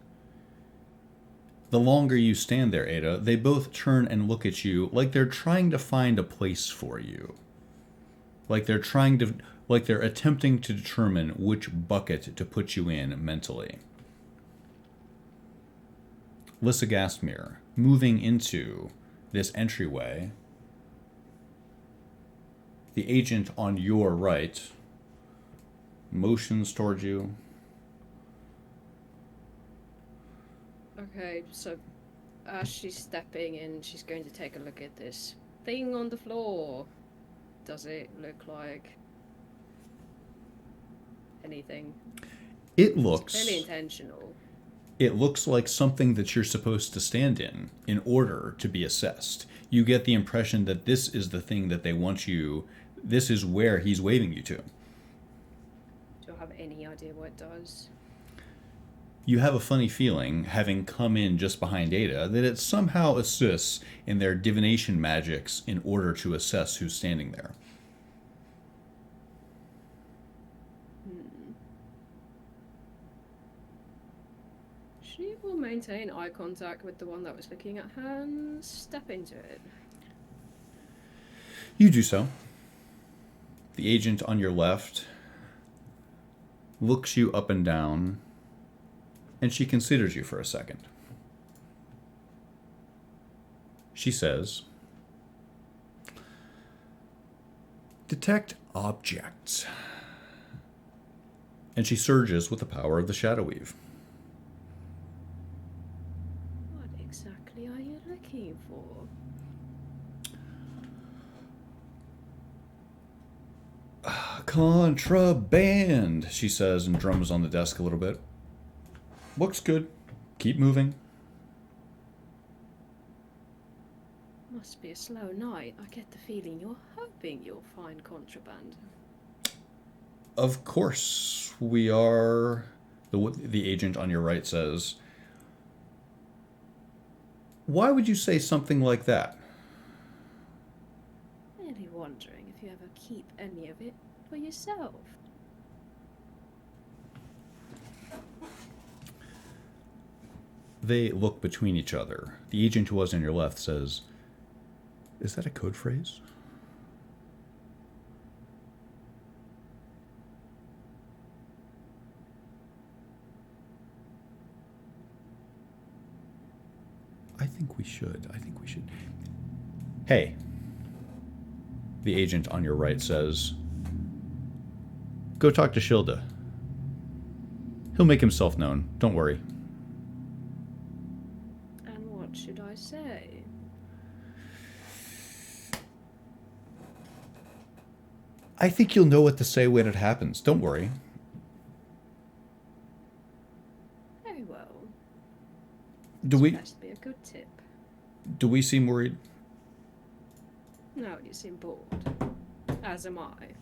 the longer you stand there, Ada, they both turn and look at you like they're trying to find a place for you. Like they're attempting to determine which bucket to put you in mentally. Lissa Gastmere, moving into this entryway, the agent on your right motions towards you. Okay, so as she's stepping in, she's going to take a look at this thing on the floor. Does it look like anything? It It's looks clearly intentional. It looks like something that you're supposed to stand in order to be assessed. You get the impression that this is the thing that they want you, this is where he's waving you to. Do I have any idea what it does? You have a funny feeling, having come in just behind Ada, that it somehow assists in their divination magics in order to assess who's standing there. She will maintain eye contact with the one that was looking at her and step into it. You do so. The agent on your left looks you up and down, and she considers you for a second. She says, "Detect objects." And she surges with the power of the Shadow Weave. What exactly are you looking for? Contraband, she says, and drums on the desk a little bit. Looks good. Keep moving. Must be a slow night. I get the feeling you're hoping you'll find contraband. Of course, we are. The agent on your right says, "Why would you say something like that?" Really wondering if you ever keep any of it for yourself. They look between each other. The agent who was on your left says, "Is that a code phrase?" I think we should. Hey. The agent on your right says, "Go talk to Shilda. He'll make himself known. Don't worry." And what should I say? I think you'll know what to say when it happens. Don't worry. Very well. Do Must be a good tip. we seem worried? No, you seem bored. As am I.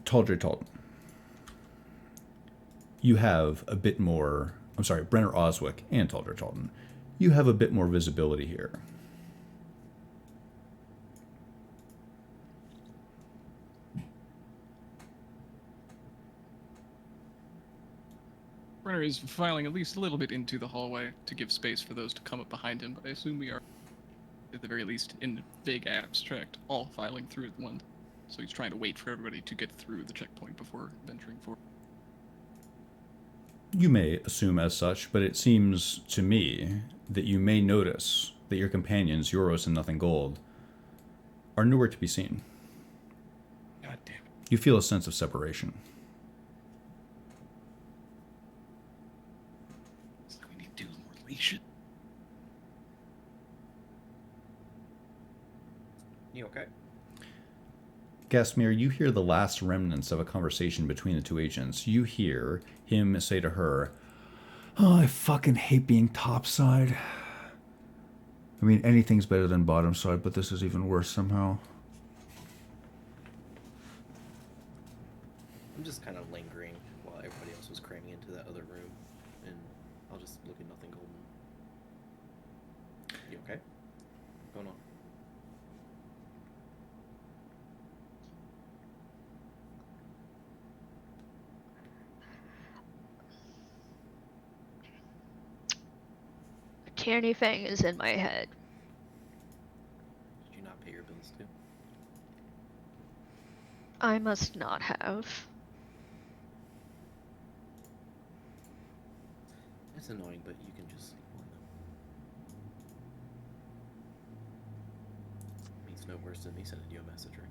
Taldry Talton. You have a bit more... I'm sorry, Brenner Oswick and Taldry Talton. You have a bit more visibility here. Brenner is filing at least a little bit into the hallway to give space for those to come up behind him, but I assume we are, at the very least, in vague abstract, all filing through at once. So he's trying to wait for everybody to get through the checkpoint before venturing forward. You may assume as such, but it seems to me that you may notice that your companions, Euros and Nothing Gold, are nowhere to be seen. God damn it. You feel a sense of separation. should. You okay? Gasmir, you hear the last remnants of a conversation between the two agents. You hear him say to her, "Oh, I fucking hate being topside. I mean, anything's better than bottom side, but this is even worse somehow." I'm just kind of lingering while everybody else was cramming into that other room, and I'll just look at nothing golden. You okay? What's going on? Tierney Fang is in my head. Did you not pay your bills too? I must not have. It's annoying, but you can just ignore them. Means no worse than me sending you a message, right?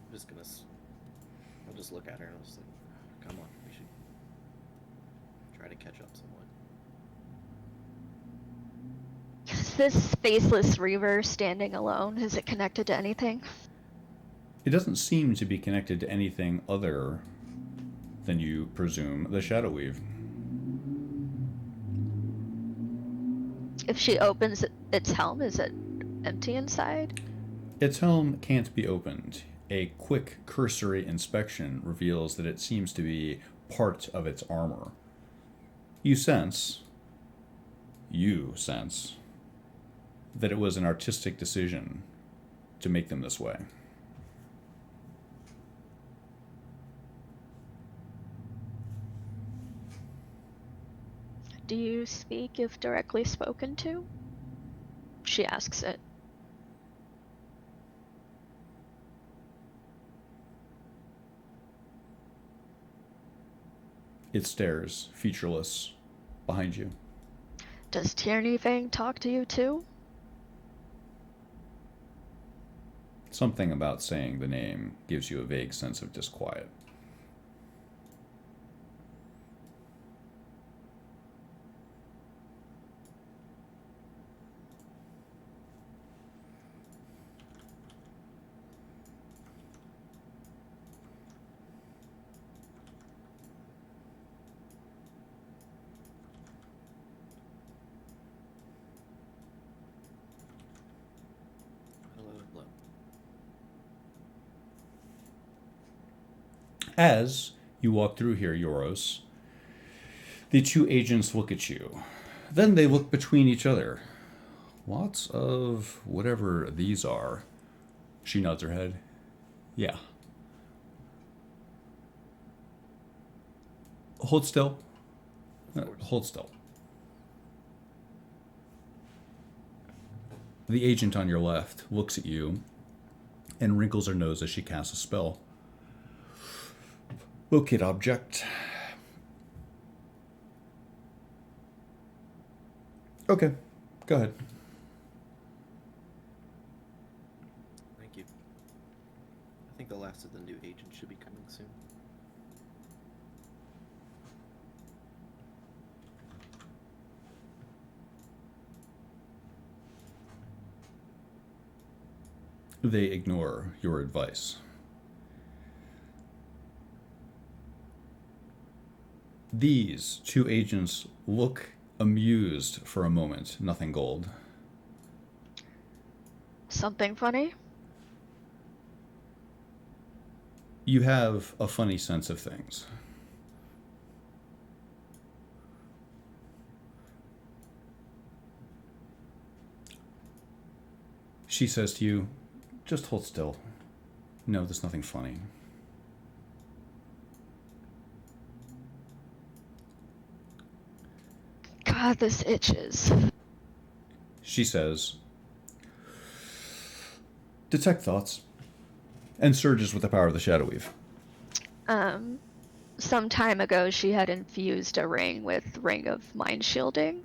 I'm just gonna. I'll just look at her and I'll just like, come on, we should try to catch up somewhat. Is this faceless reaver standing alone? Is it connected to anything? It doesn't seem to be connected to anything other than, you presume, the Shadow Weave. If she opens its helm, is it empty inside? Its helm can't be opened. A quick cursory inspection reveals that it seems to be part of its armor. You sense that it was an artistic decision to make them this way. Do you speak if directly spoken to? She asks it. It stares, featureless, behind you. Does Tierney Fang talk to you too? Something about saying the name gives you a vague sense of disquiet. Hello. As you walk through here, Yoros, the two agents look at you. Then they look between each other. Lots of whatever these are. She nods her head. Yeah. Hold still. Of course. Hold still. The agent on your left looks at you and wrinkles her nose as she casts a spell. Locate object. Okay, go ahead. Thank you. I think the last of the new agents should be coming soon. They ignore your advice. These two agents look amused for a moment, nothing gold. Something funny? You have a funny sense of things. She says to you, just hold still. No, there's nothing funny. God, this itches. She says, detect thoughts, and surges with the power of the Shadow Weave. Some time ago she had infused a ring with Ring of Mind Shielding.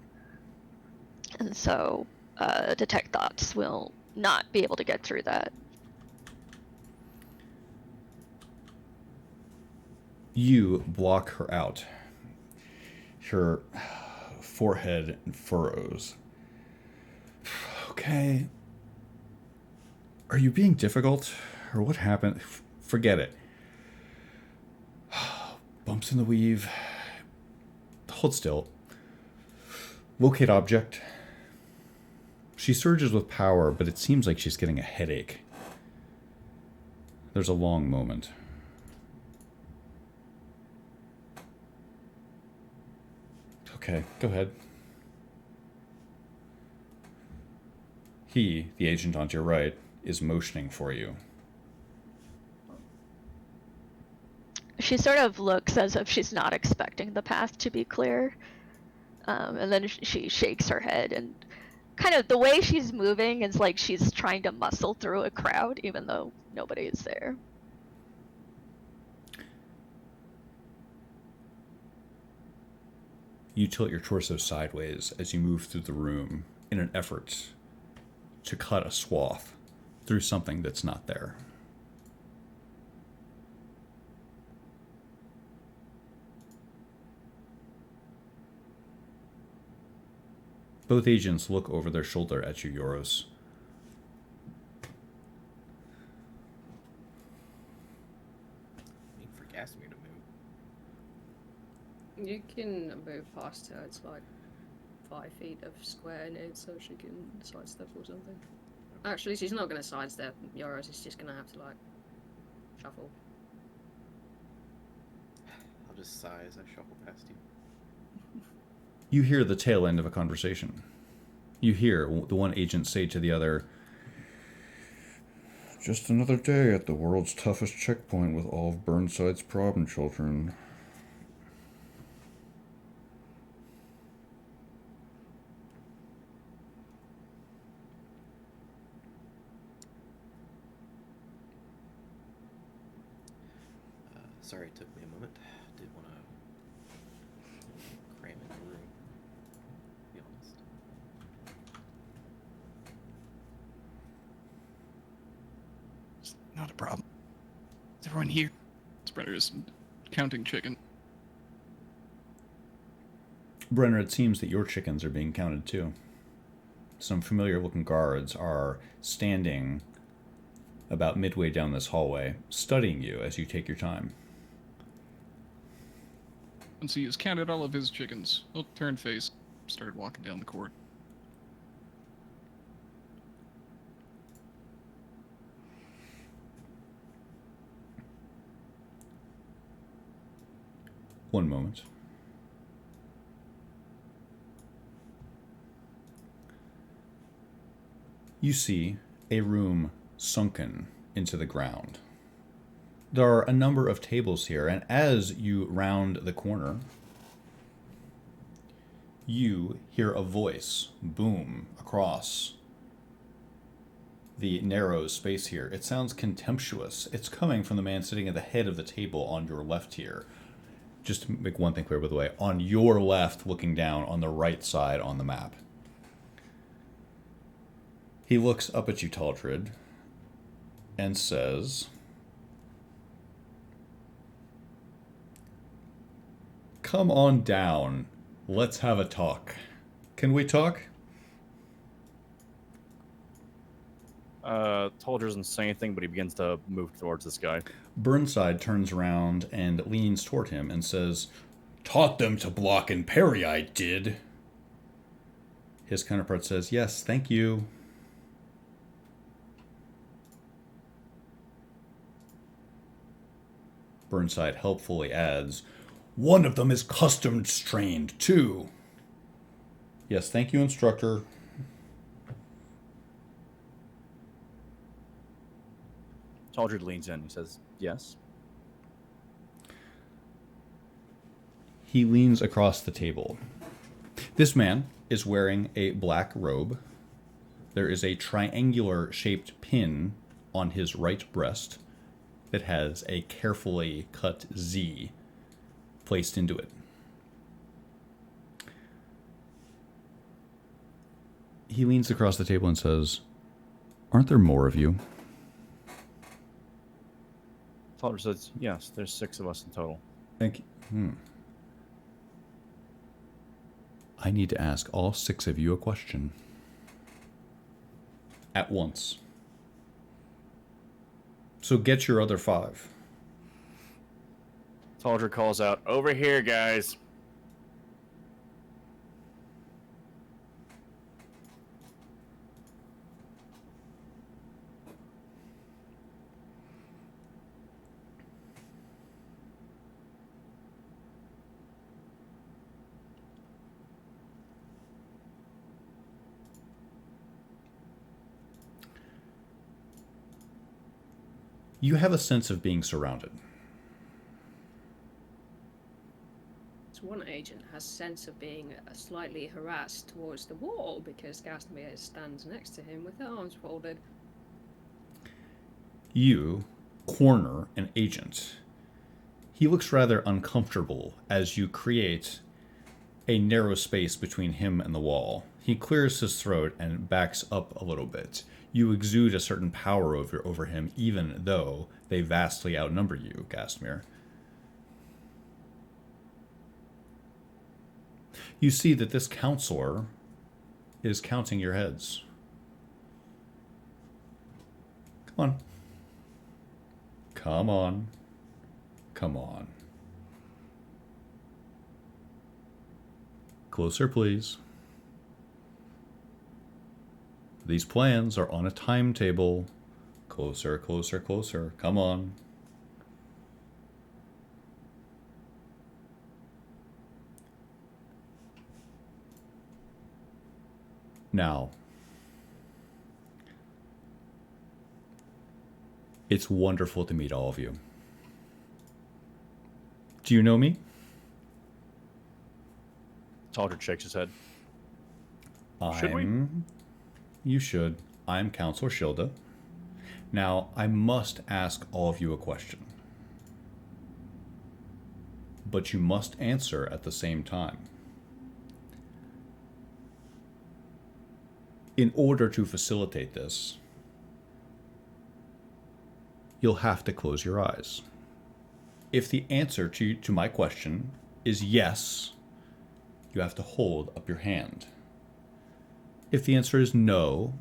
And so, Detect Thoughts will not be able to get through that. You block her out. Her forehead furrows. Okay. Are you being difficult? Or what happened? Forget it. Bumps in the weave. Hold still. Locate object. She surges with power, but it seems like she's getting a headache. There's a long moment. Okay, go ahead. He, the agent on your right, is motioning for you. She sort of looks as if she's not expecting the path to be clear. And then she shakes her head, and kind of the way she's moving is like she's trying to muscle through a crowd, even though nobody is there. You tilt your torso sideways as you move through the room in an effort to cut a swath through something that's not there. Both agents look over their shoulder at you, Yoros. Wait for Casimir to move. You can move past her. It's like 5 feet of square in it, so she can sidestep or something. Actually, she's not going to sidestep. Yoros is just going to have to, like, shuffle. I'll just sigh as I shuffle past you. You hear the tail end of a conversation. You hear the one agent say to the other, "Just another day at the world's toughest checkpoint with all of Burnside's problem children." Sorry it took me a moment. Did want to cram in the room, to be honest. It's not a problem. Is everyone here? Spreader is counting chicken. Brenner, it seems that your chickens are being counted too. Some familiar-looking guards are standing about midway down this hallway, studying you as you take your time. Once he has counted all of his chickens, he'll turn face, start walking down the court. One moment. You see a room sunken into the ground. There are a number of tables here, and as you round the corner, you hear a voice boom across the narrow space here. It sounds contemptuous. It's coming from the man sitting at the head of the table on your left here. Just to make one thing clear, by the way, on your left, looking down on the right side on the map. He looks up at you, Taldred, and says, "Come on down. Let's have a talk. Can we talk?" Tolger doesn't say anything, but he begins to move towards this guy. Burnside turns around and leans toward him and says, "Taught them to block and parry, I did." His counterpart says, "Yes, thank you." Burnside helpfully adds, "One of them is custom trained, too." "Yes, thank you, instructor." Taldred leans in. He says, "Yes." He leans across the table. This man is wearing a black robe. There is a triangular-shaped pin on his right breast that has a carefully cut Z placed into it. He leans across the table and says, "Aren't there more of you?" Taldred says, "Yes, there's 6 of us in total." Thank you. I need to ask all 6 of you a question. At once. So get your other 5. Taldred calls out, "Over here, guys." You have a sense of being surrounded. So one agent has sense of being slightly harassed towards the wall because Gastamir stands next to him with their arms folded. You corner an agent. He looks rather uncomfortable as you create a narrow space between him and the wall. He clears his throat and backs up a little bit. You exude a certain power over him, even though they vastly outnumber you, Gastmir. You see that this counselor is counting your heads. Come on. Come on. Come on. Closer, please. These plans are on a timetable. Closer, closer, closer. Come on. Now, it's wonderful to meet all of you. Do you know me? Taldred shakes his head. Should we? You should. I'm Counselor Shilda. Now, I must ask all of you a question. But you must answer at the same time. In order to facilitate this, you'll have to close your eyes. If the answer to my question is yes, you have to hold up your hand. If the answer is no,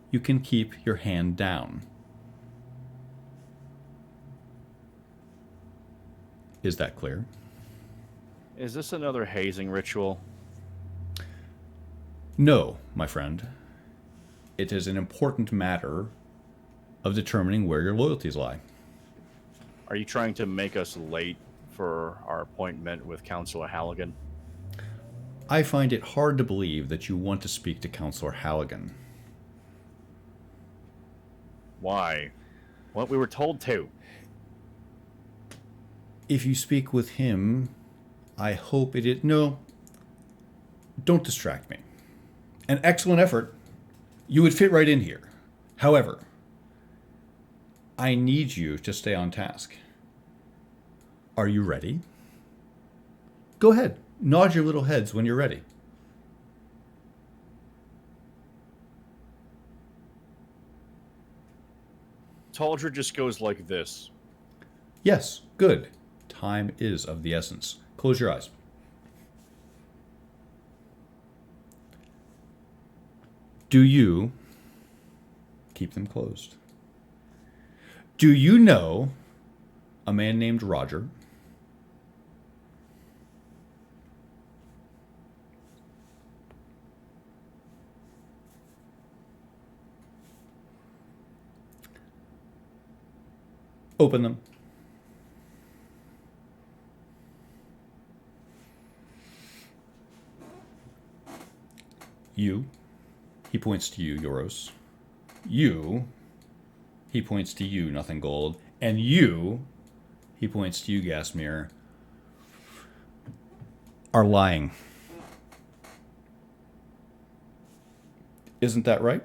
you can keep your hand down. Is that clear? Is this another hazing ritual? No, my friend. It is an important matter of determining where your loyalties lie. Are you trying to make us late for our appointment with Counselor Halligan? I find it hard to believe that you want to speak to Counselor Halligan. Why? What we were told to. If you speak with him, I hope it is... No, don't distract me. An excellent effort. You would fit right in here. However, I need you to stay on task. Are you ready? Go ahead. Nod your little heads when you're ready. Taldred just goes like this. Yes, good. Time is of the essence. Close your eyes. Do you keep them closed? Do you know a man named Roger? Open them. You. He points to you, Euros. You. He points to you, Nothing Gold. And you. He points to you, Gasmir. Are lying. Isn't that right?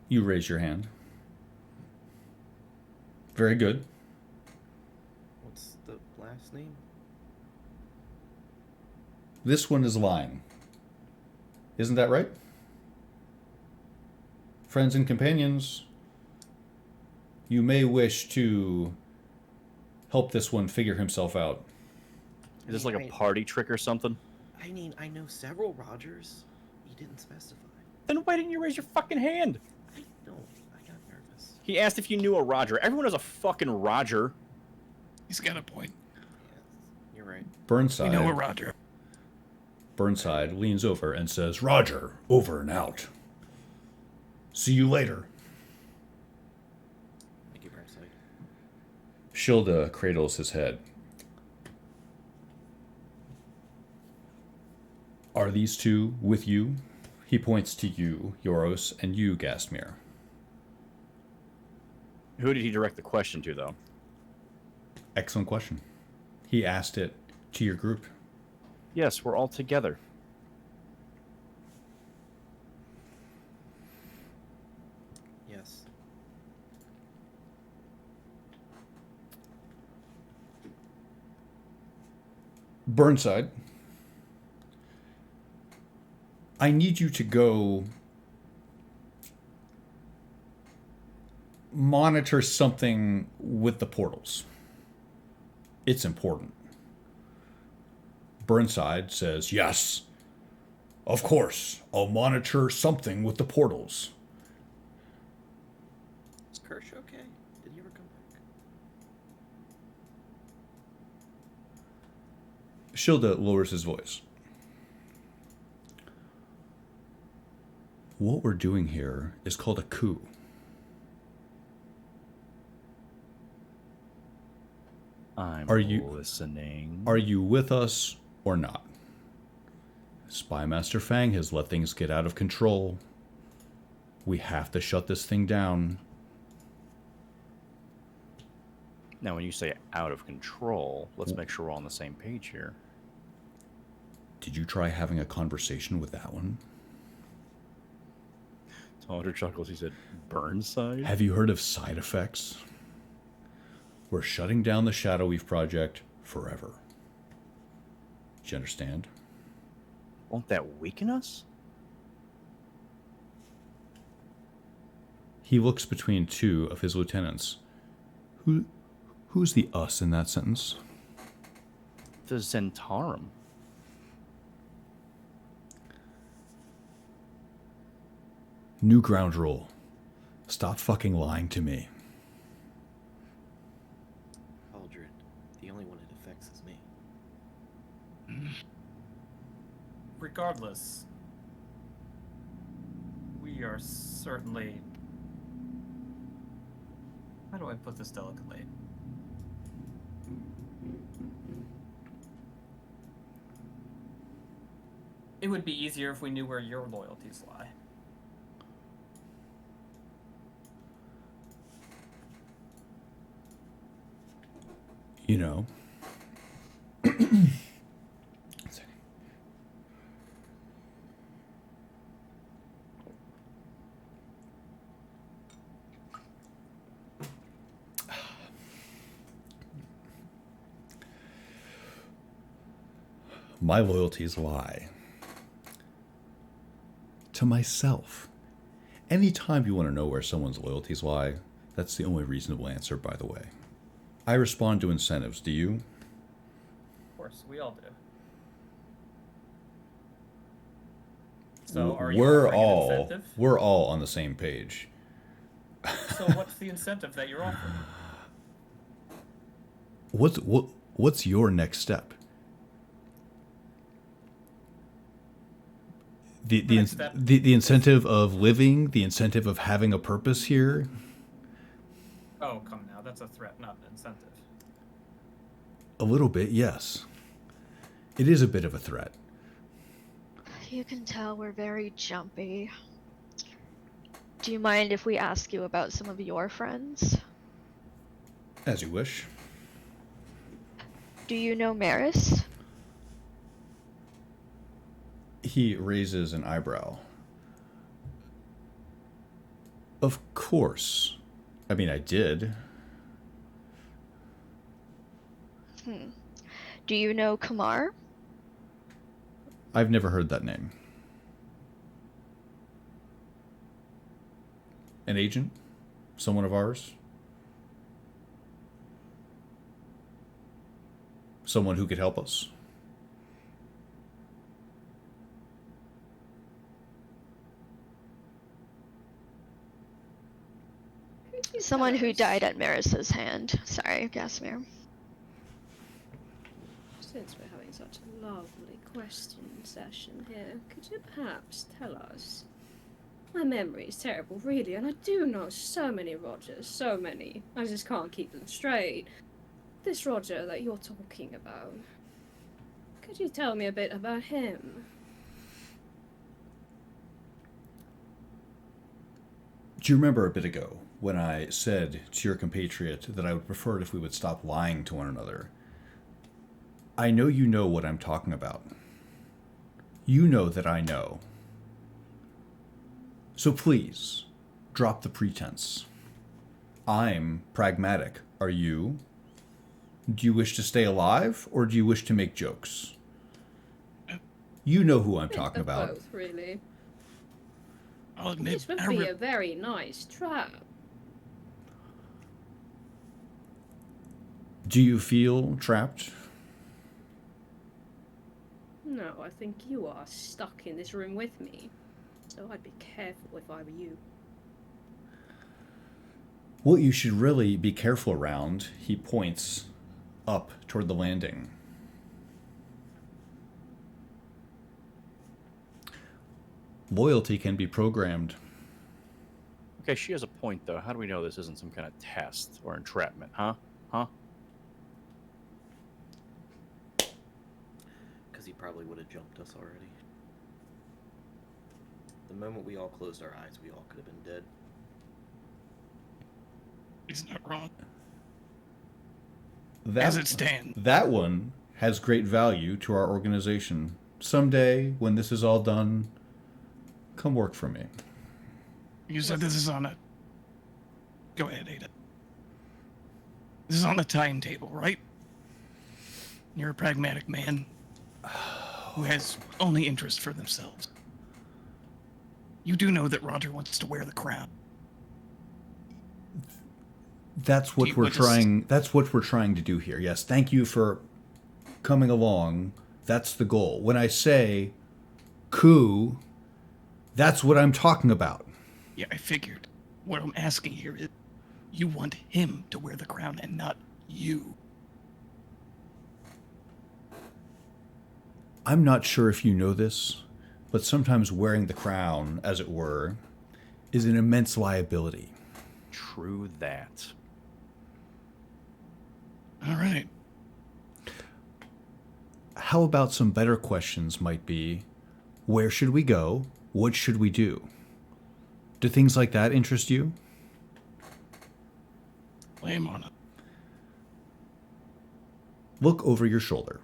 You raise your hand. Very good. What's the last name? This one is lying. Isn't that right? Friends and companions, you may wish to help this one figure himself out. Is this like a party trick or something? I mean, I know several Rogers. You didn't specify. Then why didn't you raise your fucking hand? I don't. I got nervous. He asked if you knew a Roger. Everyone has a fucking Roger. He's got a point. Yeah, you're right. Burnside. We know a Roger. Burnside leans over and says, "Roger, over and out. See you later." Thank you, Burnside. Shilda cradles his head. "Are these two with you?" He points to you, Yoros, and you, Gastmir. Who did he direct the question to, though? Excellent question. He asked it to your group. Yes, we're all together. Yes. Burnside, I need you to go monitor something with the portals. It's important. Burnside says, "Yes, of course, I'll monitor something with the portals." Is Kirsch okay? Did he ever come back? Shilda lowers his voice. "What we're doing here is called a coup. I'm Are you- listening. Are you with us or not? Spymaster Fang has let things get out of control. We have to shut this thing down." Now, when you say out of control, let's make sure we're all on the same page here. Did you try having a conversation with that one? Talder chuckles. He said, Burnside? Have you heard of side effects? We're shutting down the Shadow Weave project forever. Do you understand? Won't that weaken us? He looks between two of his lieutenants. Who's the us in that sentence? The Zentarum. New ground rule. Stop fucking lying to me. Aldred, the only one it affects is me. Regardless, we are certainly. How do I put this delicately? It would be easier if we knew where your loyalties lie. You know. My loyalties lie to myself. Anytime you want to know where someone's loyalties lie, that's the only reasonable answer, by the way. I respond to incentives. Do you? Of course, we all do. So, are you we're offering an all incentive? we're all on the same page. So, what's the incentive that you're offering? What's your next step? Next step The incentive of living, the incentive of having a purpose here. Oh, come now. That's a threat, not an incentive. A little bit, yes. It is a bit of a threat. You can tell we're very jumpy. Do you mind if we ask you about some of your friends? As you wish. Do you know Maris? He raises an eyebrow. Of course. I mean, I did. Do you know Kamar? I've never heard that name. An agent? Someone of ours? someone who could help us. Could you Someone tell who us- died at Maris's hand. Sorry, Gasimir. Since we're having such a lovely question session here, could you perhaps tell us? My memory is terrible, really, and I do know so many Rogers, so many. I just can't keep them straight. This Roger that you're talking about, could you tell me a bit about him? Do you remember a bit ago when I said to your compatriot that I would prefer it if we would stop lying to one another? I know you know what I'm talking about. You know that I know. So please, drop the pretense. I'm pragmatic. Are you? Do you wish to stay alive, or do you wish to make jokes? You know who I'm Bit talking of about. both, really. I'll admit, This would be a very nice trap. Do you feel trapped? No, I think you are stuck in this room with me. So I'd be careful if I were you. What you should really be careful around, he points up toward the landing. Loyalty can be programmed. Okay, she has a point, though. How do we know this isn't some kind of test or entrapment, huh? Huh? Because he probably would have jumped us already. The moment we all closed our eyes, we all could have been dead. he's not wrong. That, As it stands. that one has great value to our organization. Someday, when this is all done, come work for me. You said this is on a... Go ahead, Ada. This is on a timetable, right? You're a pragmatic man who has only interest for themselves. You do know that Roger wants to wear the crown. That's what Do you we're want to s- trying. That's what we're trying to do here. Yes, thank you for coming along. That's the goal. When I say coup, that's what I'm talking about. Yeah, I figured. What I'm asking here is, you want him to wear the crown and not you. I'm not sure if you know this, but sometimes wearing the crown, as it were, is an immense liability. True that. All right. How about some better questions might be, where should we go? What should we do? Do things like that interest you? Lay him on it. Look over your shoulder.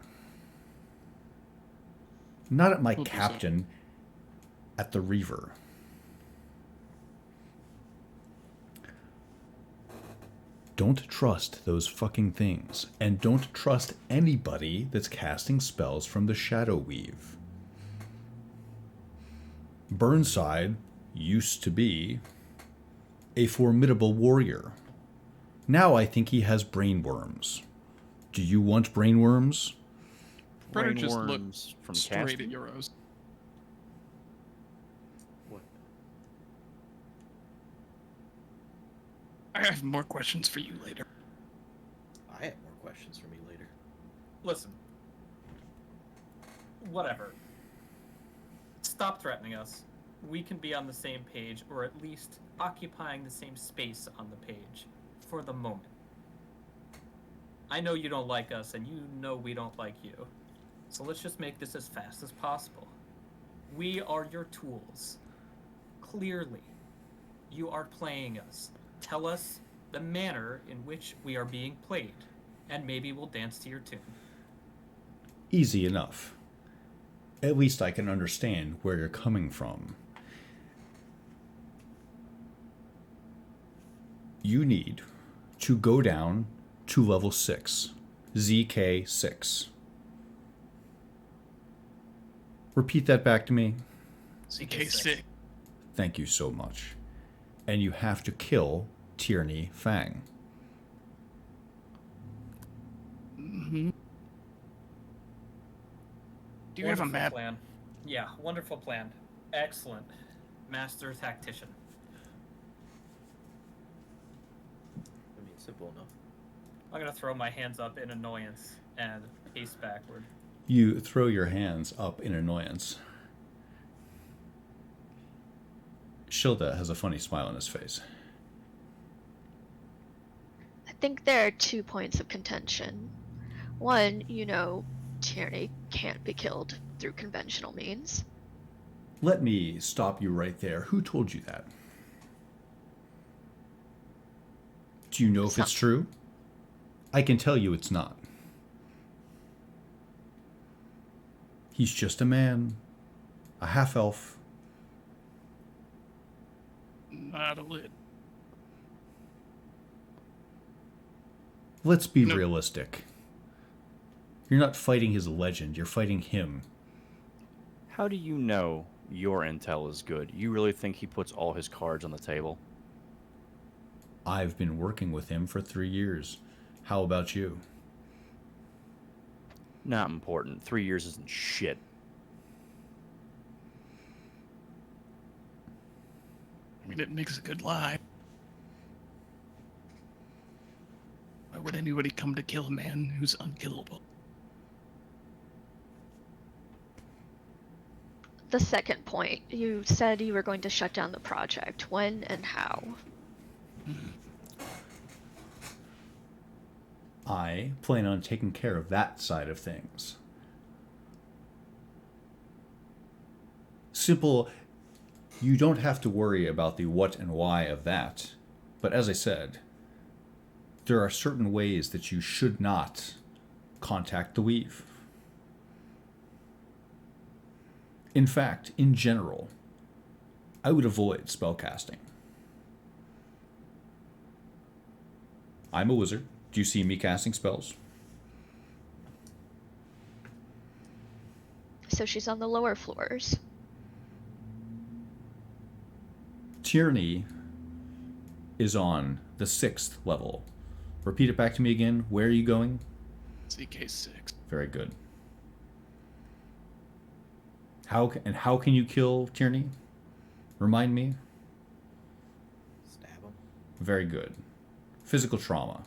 Not at my We'll do so. captain, at the Reaver. Don't trust those fucking things, and don't trust anybody that's casting spells from the Shadow Weave. Burnside used to be a formidable warrior. Now I think he has brainworms. Do you want brainworms? Predator just looked Brainworms from straight casting? at Euros. What? I have more questions for you later. I have more questions for me later. Listen. Whatever. Stop threatening us. We can be on the same page, or at least occupying the same space on the page, for the moment. I know you don't like us, and you know we don't like you. So let's just make this as fast as possible. We are your tools. Clearly, you are playing us. Tell us the manner in which we are being played, and maybe we'll dance to your tune. Easy enough. At least I can understand where you're coming from. You need to go down to level 6, ZK6. Repeat that back to me. CK6. Thank you so much. And you have to kill Tierney Fang. Mm-hmm. Do you have a Wonderful map? plan. Yeah, wonderful plan. Excellent. Master tactician. I mean, simple enough. I'm gonna throw my hands up in annoyance and pace backward. You throw your hands up in annoyance. Shilda has a funny smile on his face. I think there are 2 points of contention. One, tyranny can't be killed through conventional means. Let me stop you right there. Who told you that? Do you know if it's true? I can tell you it's not. He's just a man, a half-elf. Not a lid. Let's be No. realistic. You're not fighting his legend, you're fighting him. How do you know your intel is good? You really think he puts all his cards on the table? I've been working with him for 3 years. How about you? Not important. 3 years isn't shit. I mean, it makes a good lie. Why would anybody come to kill a man who's unkillable? The second point, you said you were going to shut down the project. When and how? I plan on taking care of that side of things. Simple, you don't have to worry about the what and why of that. But as I said, there are certain ways that you should not contact the Weave. In fact, in general, I would avoid spellcasting. I'm a wizard. Do you see me casting spells? So she's on the lower floors. Tyranny is on the 6th level. Repeat it back to me again. Where are you going? CK6. Very good. How can you kill Tyranny? Remind me. Stab him. Very good. Physical trauma.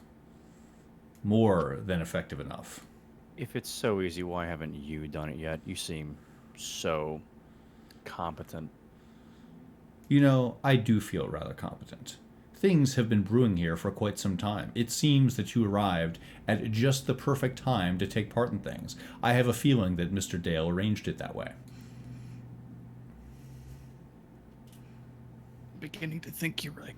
More than effective enough. If it's so easy, why haven't you done it yet? You seem so competent. I do feel rather competent. Things have been brewing here for quite some time. It seems that you arrived at just the perfect time to take part in things. I have a feeling that Mr. Dale arranged it that way. Beginning to think you're right.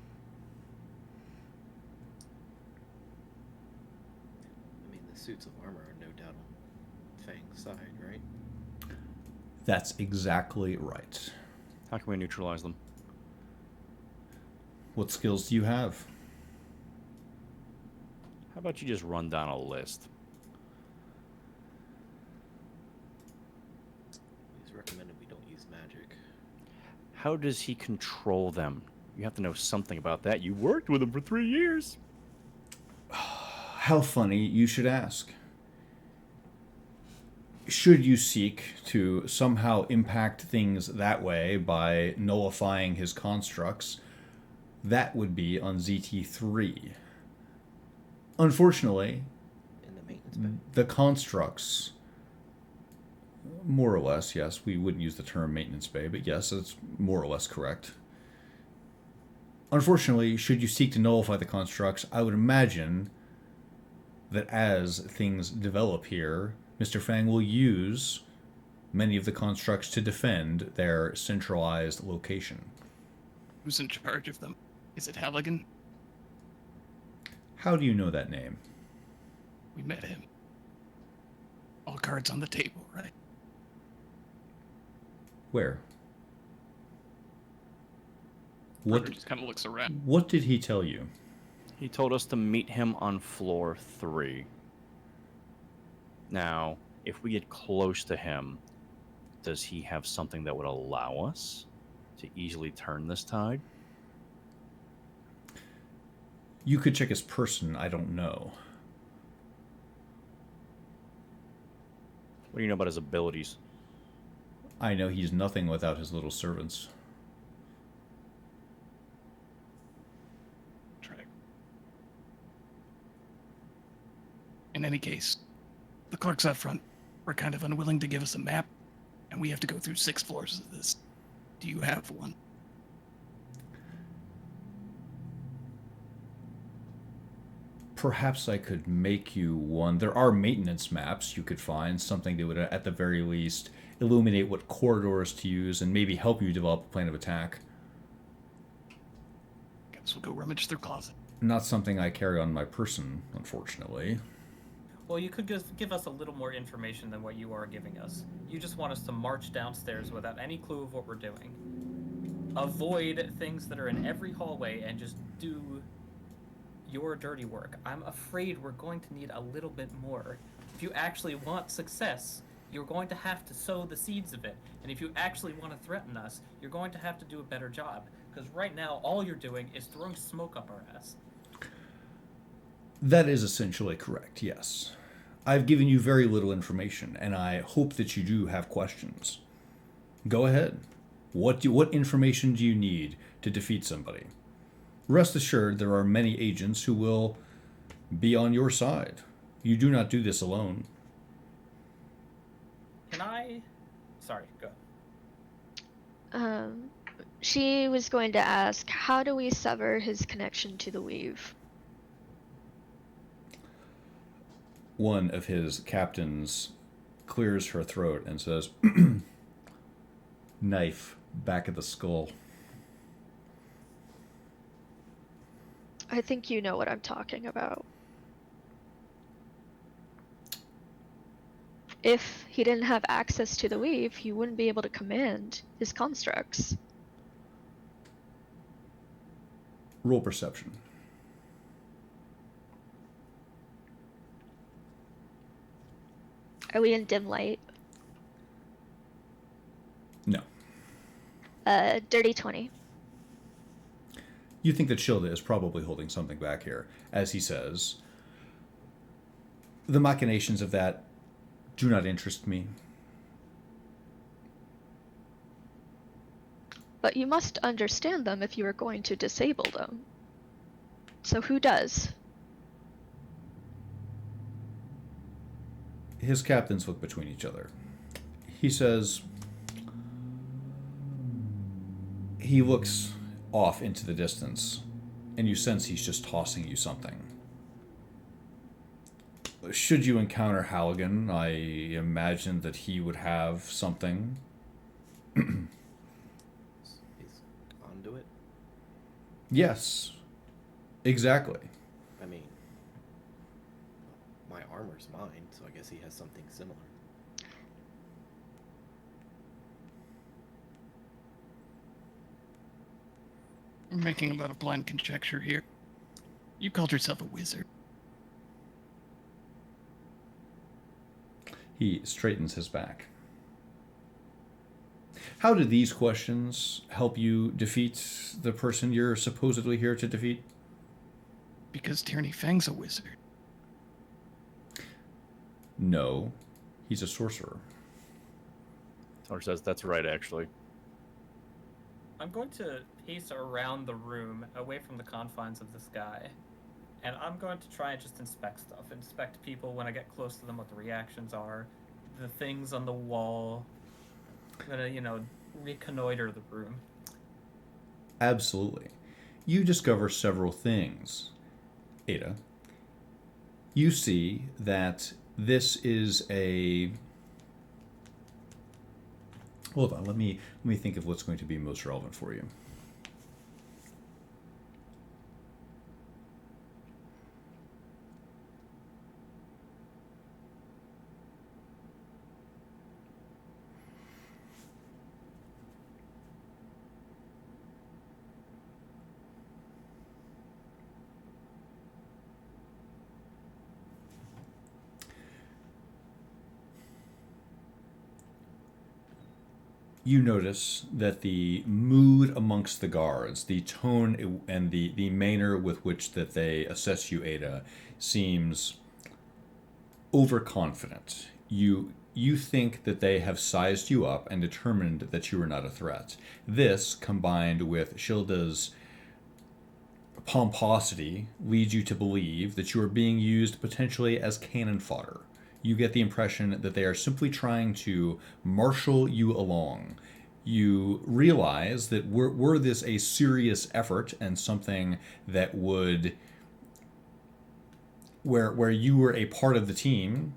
I mean, the suits of armor are no doubt on Fang's side, right? That's exactly right. How can we neutralize them? What skills do you have? How about you just run down a list? He's recommended we don't use magic. How does he control them? You have to know something about that. You worked with him for 3 years. How funny you should ask. Should you seek to somehow impact things that way by nullifying his constructs, that would be on ZT3. Unfortunately, In the maintenance bay. the constructs, more or less, yes, we wouldn't use the term maintenance bay, but yes, it's more or less correct. Unfortunately, should you seek to nullify the constructs, I would imagine that as things develop here, Mr. Fang will use many of the constructs to defend their centralized location. Who's in charge of them? Is it Halligan? How do you know that name? We met him. All cards on the table, right? Where? Brother What just kind of looks around. what did he tell you? He told us to meet him on floor 3. Now, if we get close to him, does he have something that would allow us to easily turn this tide? You could check his person, I don't know. What do you know about his abilities? I know he's nothing without his little servants. Track. In any case, the clerks up front were kind of unwilling to give us a map, and we have to go through 6 floors of this. Do you have one? Perhaps I could make you one. There are maintenance maps you could find, something that would, at the very least, illuminate what corridors to use and maybe help you develop a plan of attack. Guess we'll go rummage their closet. Not something I carry on my person, unfortunately. Well, you could just give us a little more information than what you are giving us. You just want us to march downstairs without any clue of what we're doing. Avoid things that are in every hallway and just do your dirty work. I'm afraid we're going to need a little bit more. If you actually want success, you're going to have to sow the seeds of it. And if you actually want to threaten us, you're going to have to do a better job. Because right now, all you're doing is throwing smoke up our ass. That is essentially correct, yes. I've given you very little information, and I hope that you do have questions. Go ahead. What information do you need to defeat somebody? Rest assured, there are many agents who will be on your side. You do not do this alone. Can I... Sorry, go. She was going to ask, how do we sever his connection to the weave? One of his captains clears her throat and says, knife back of the skull. I think you know what I'm talking about. If he didn't have access to the weave, he wouldn't be able to command his constructs. Roll perception. Are we in dim light? No. Dirty 20. You think that Shilda is probably holding something back here, as he says, the machinations of that do not interest me. But you must understand them if you are going to disable them. So who does? His captains look between each other. He says, he looks off into the distance, and you sense he's just tossing you something. Should you encounter Halligan, I imagine that he would have something. Is conduit? Yes, exactly. I mean, my armor's mine, so I guess he has something similar. We're making a lot of blind conjecture here. You called yourself a wizard. He straightens his back. How do these questions help you defeat the person you're supposedly here to defeat? Because Tyranny Fang's a wizard. No, he's a sorcerer. Tonner says that's right, actually. I'm going to pace around the room, away from the confines of this guy, and I'm going to try and just inspect stuff. Inspect people when I get close to them, what the reactions are, the things on the wall. I'm gonna, reconnoiter the room. Absolutely. You discover several things, Ada. You see that this is a... Hold on, let me think of what's going to be most relevant for you. You notice that the mood amongst the guards, the tone and the manner with which that they assess you, Ada, seems overconfident. You you think that they have sized you up and determined that you are not a threat. This, combined with Shilda's pomposity, leads you to believe that you are being used potentially as cannon fodder. You get the impression that they are simply trying to marshal you along. You realize that were this a serious effort and something that would, where you were a part of the team,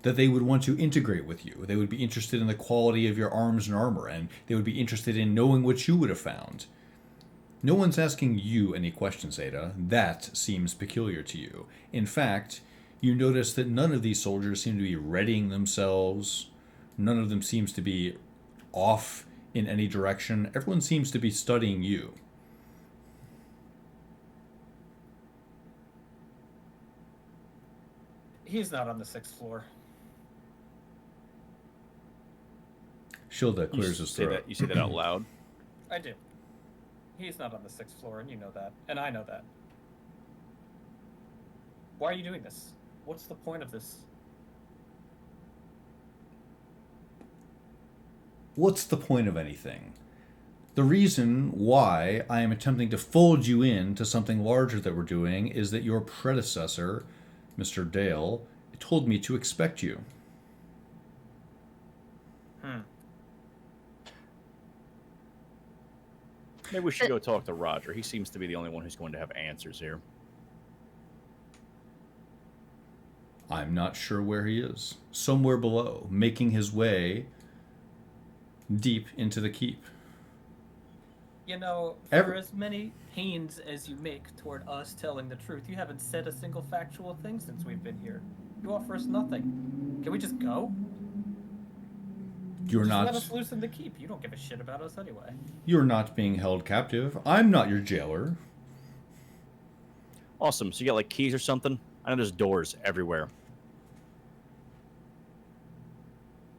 that they would want to integrate with you. They would be interested in the quality of your arms and armor, and they would be interested in knowing what you would have found. No one's asking you any questions, Ada. That seems peculiar to you. In fact, you notice that none of these soldiers seem to be readying themselves. None of them seems to be off in any direction. Everyone seems to be studying you. He's not on the 6th floor. Shilda clears his throat. You say that out loud? I do. He's not on the 6th floor, and you know that. And I know that. Why are you doing this? What's the point of this? What's the point of anything? The reason why I am attempting to fold you in to something larger that we're doing is that your predecessor, Mr. Dale, told me to expect you. Maybe we should go talk to Roger. He seems to be the only one who's going to have answers here. I'm not sure where he is. Somewhere below, making his way deep into the keep. You know, for as many pains as you make toward us telling the truth, you haven't said a single factual thing since we've been here. You offer us nothing. Can we just go? You're just not. Let us loose in the keep. You don't give a shit about us anyway. You're not being held captive. I'm not your jailer. Awesome. So you got like keys or something? I know there's doors everywhere.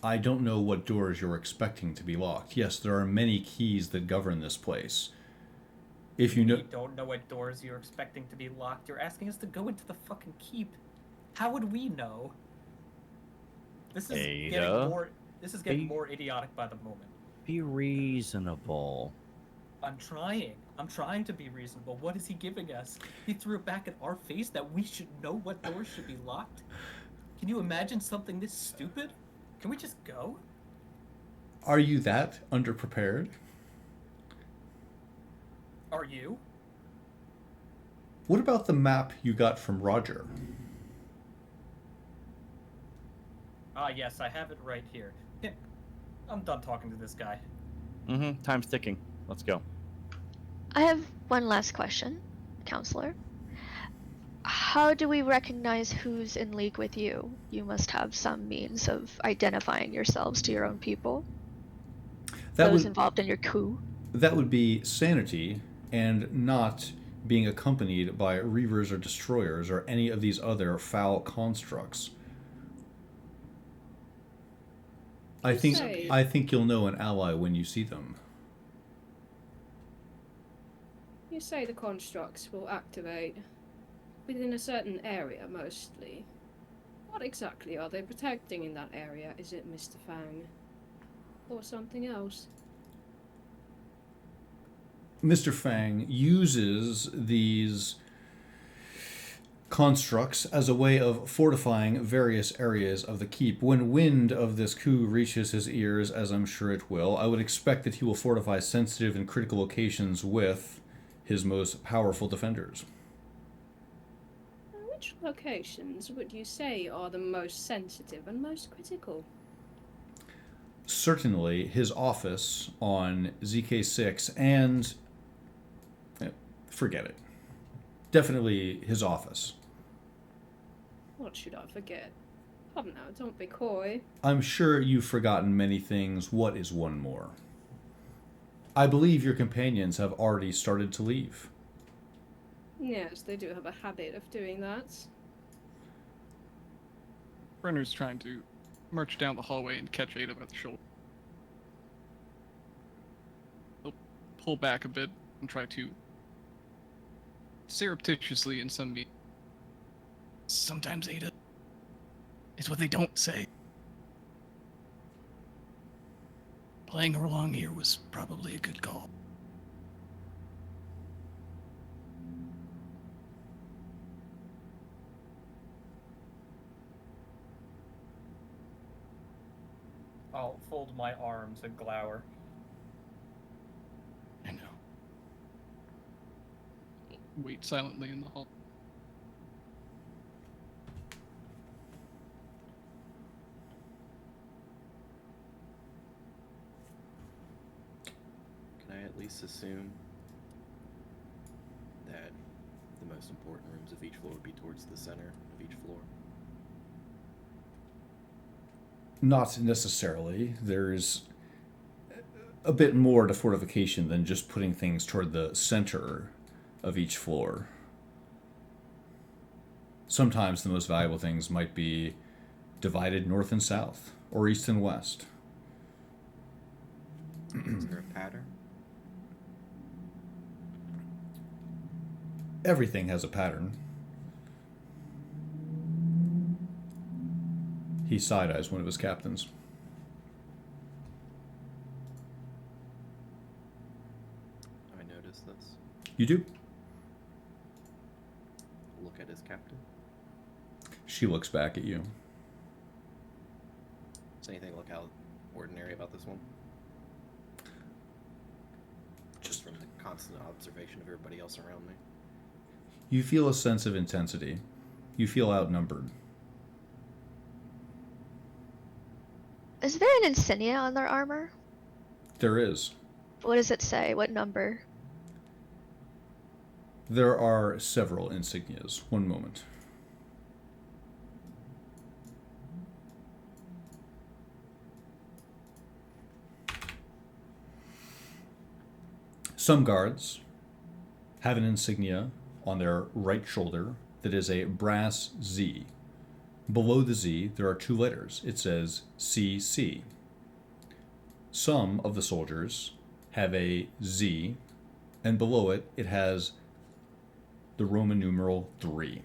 I don't know what doors you're expecting to be locked. Yes, there are many keys that govern this place. If you know... You don't know what doors you're expecting to be locked. You're asking us to go into the fucking keep. How would we know? This is getting more idiotic by the moment. Be reasonable. I'm trying to be reasonable. What is he giving us? He threw it back in our face that we should know what doors should be locked? Can you imagine something this stupid? Can we just go? Are you that underprepared? Are you? What about the map you got from Roger? Yes, I have it right here. I'm done talking to this guy. Time's ticking. Let's go. I have one last question, Counselor. How do we recognize who's in league with you? You must have some means of identifying yourselves to your own people. Those involved in your coup. That would be sanity and not being accompanied by reavers or destroyers or any of these other foul constructs. I think you'll know an ally when you see them. You say the constructs will activate within a certain area, mostly. What exactly are they protecting in that area? Is it Mr. Fang? Or something else? Mr. Fang uses these constructs as a way of fortifying various areas of the keep. When wind of this coup reaches his ears, as I'm sure it will, I would expect that he will fortify sensitive and critical locations with his most powerful defenders. Which locations would you say are the most sensitive and most critical? Certainly his office on ZK6 and... forget it. Definitely his office. What should I forget? Come now, don't be coy. I'm sure you've forgotten many things. What is one more? I believe your companions have already started to leave. Yes, they do have a habit of doing that. Brenner's trying to march down the hallway and catch Ada by the shoulder. He'll pull back a bit and try to surreptitiously in sometimes Ada is what they don't say. Playing along here was probably a good call. I'll fold my arms and glower. I know. Wait silently in the hall. Can I at least assume that the most important rooms of each floor would be towards the center of each floor? Not necessarily. There's a bit more to fortification than just putting things toward the center of each floor. Sometimes the most valuable things might be divided north and south, or east and west. Is there a pattern? Everything has a pattern. He side-eyes one of his captains. I noticed this. You do? Look at his captain. She looks back at you. Does anything look out ordinary about this one? Just from the constant observation of everybody else around me. You feel a sense of intensity. You feel outnumbered. Is there an insignia on their armor? There is. What does it say? What number? There are several insignias. One moment. Some guards have an insignia on their right shoulder that is a brass Z. Below the Z, there are two letters. It says CC. Some of the soldiers have a Z, and below it, it has the Roman numeral 3.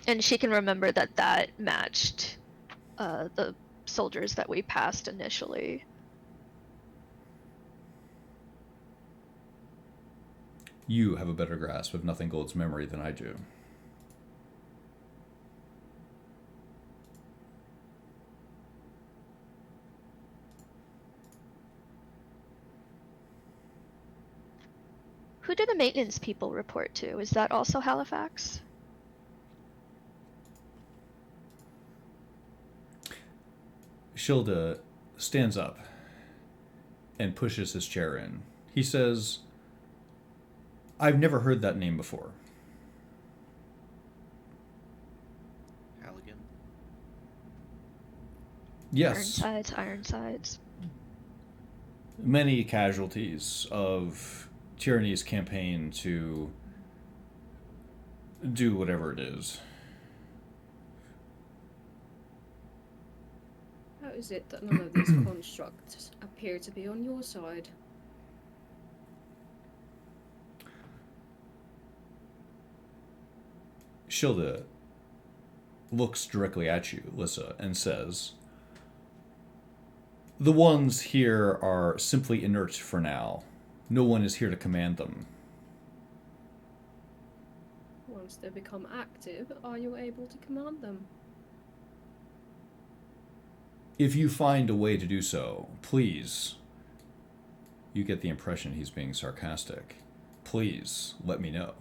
And she can remember that that matched the soldiers that we passed initially. You have a better grasp of Nothing Gold's memory than I do. Who do the maintenance people report to? Is that also Halifax? Shilda stands up and pushes his chair in. He says, I've never heard that name before. Halligan. Yes. Ironsides. Many casualties of Tyranny's campaign to do whatever it is. How is it that none of these constructs appear to be on your side? Shilda looks directly at you, Lissa, and says, the ones here are simply inert for now. No one is here to command them. Once they become active, are you able to command them? If you find a way to do so, please. You get the impression he's being sarcastic. Please let me know.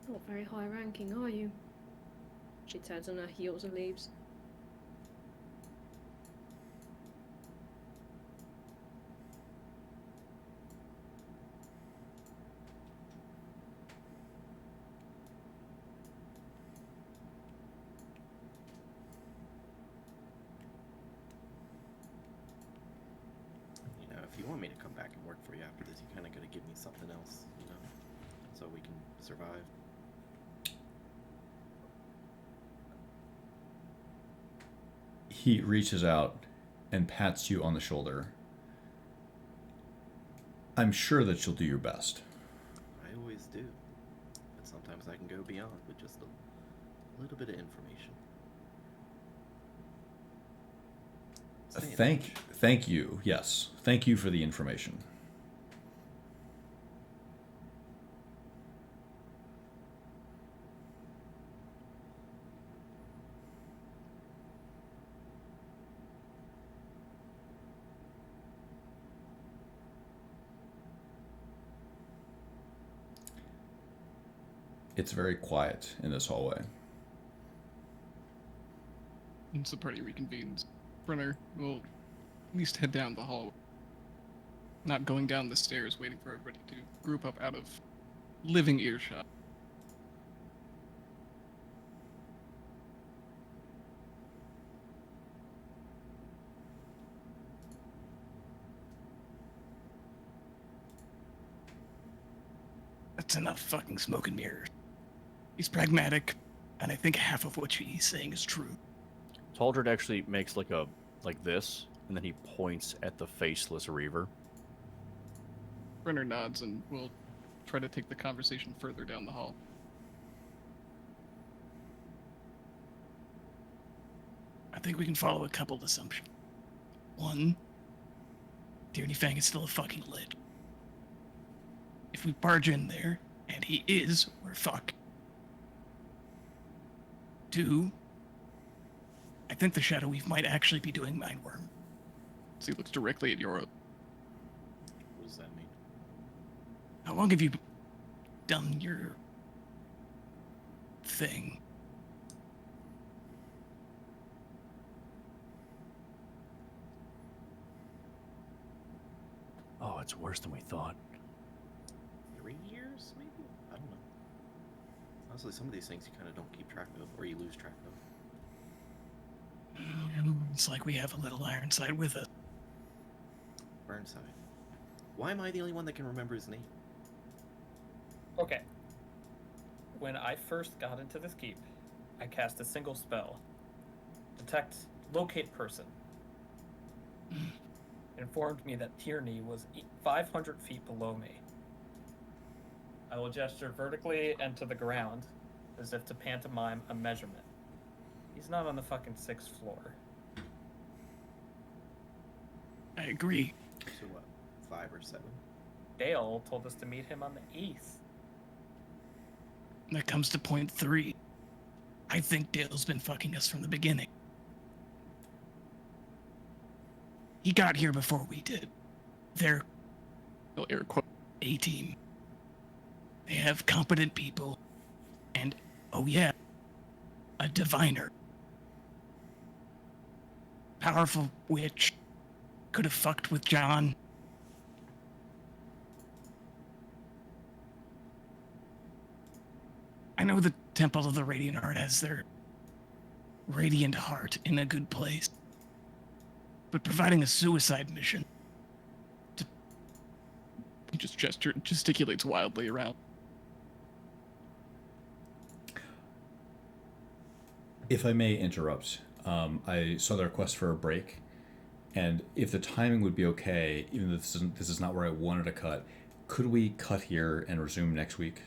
Not very high ranking, are you? She turns on her heels and leaves. You know, if you want me to come back and work for you after this, you kind of got to give me something else, you know, so we can survive. He reaches out and pats you on the shoulder. I'm sure that you'll do your best. I always do. But sometimes I can go beyond with just a little bit of information. Stay in touch. Thank you. Yes, thank you for the information. It's very quiet in this hallway. Once the party reconvenes, Brenner will at least head down the hallway. Not going down the stairs, waiting for everybody to group up out of living earshot. That's enough fucking smoke and mirrors. He's pragmatic, and I think half of what he's saying is true. Taldred actually makes like this, and then he points at the faceless Reaver. Brenner nods and will try to take the conversation further down the hall. I think we can follow a couple assumptions. One, Tyranny Fang is still a fucking lich. If we barge in there, and he is, we're fucked. Two, I think the Shadow Weave might actually be doing Mind Worm. So he looks directly at Yoro. What does that mean? How long have you done your thing? Oh, it's worse than we thought. 3 years, maybe? I don't know. Honestly, some of these things you kind of don't keep track of, or you lose track of. It's like we have a little Ironside with us. Burnside. Why am I the only one that can remember his name? Okay. When I first got into this keep, I cast a single spell. Detect locate person. It informed me that Tierney was 500 feet below me. I will gesture vertically and to the ground, as if to pantomime a measurement. He's not on the fucking 6th floor. I agree. So what, 5 or 7? Dale told us to meet him on the 8th. That comes to point 3. I think Dale's been fucking us from the beginning. He got here before we did. They're air quote A-team. They have competent people, and oh yeah, a diviner. Powerful witch. Could have fucked with John. I know the Temple of the Radiant Heart has their radiant heart in a good place. But providing a suicide mission to... He just gesticulates wildly around. If I may interrupt, I saw the request for a break, and if the timing would be okay, even though this is not where I wanted to cut, could we cut here and resume next week?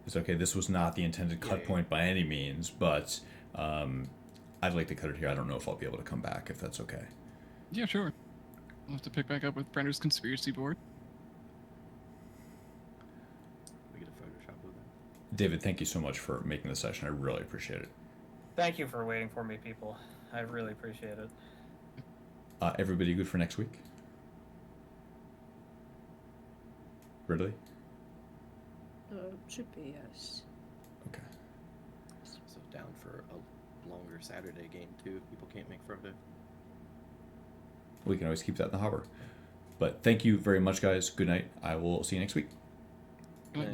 It's okay. This was not the intended cut point by any means, but I'd like to cut it here. I don't know if I'll be able to come back, if that's okay. Yeah, sure. We'll have to pick back up with Brenner's conspiracy board. We get a Photoshop with that. David, thank you so much for making the session. I really appreciate it. Thank you for waiting for me, people. I really appreciate it. Everybody good for next week? Ridley? Should be, yes. Okay. So down for a longer Saturday game too if people can't make Friday. We can always keep that in the hopper. But thank you very much, guys. Good night. I will see you next week. Good night,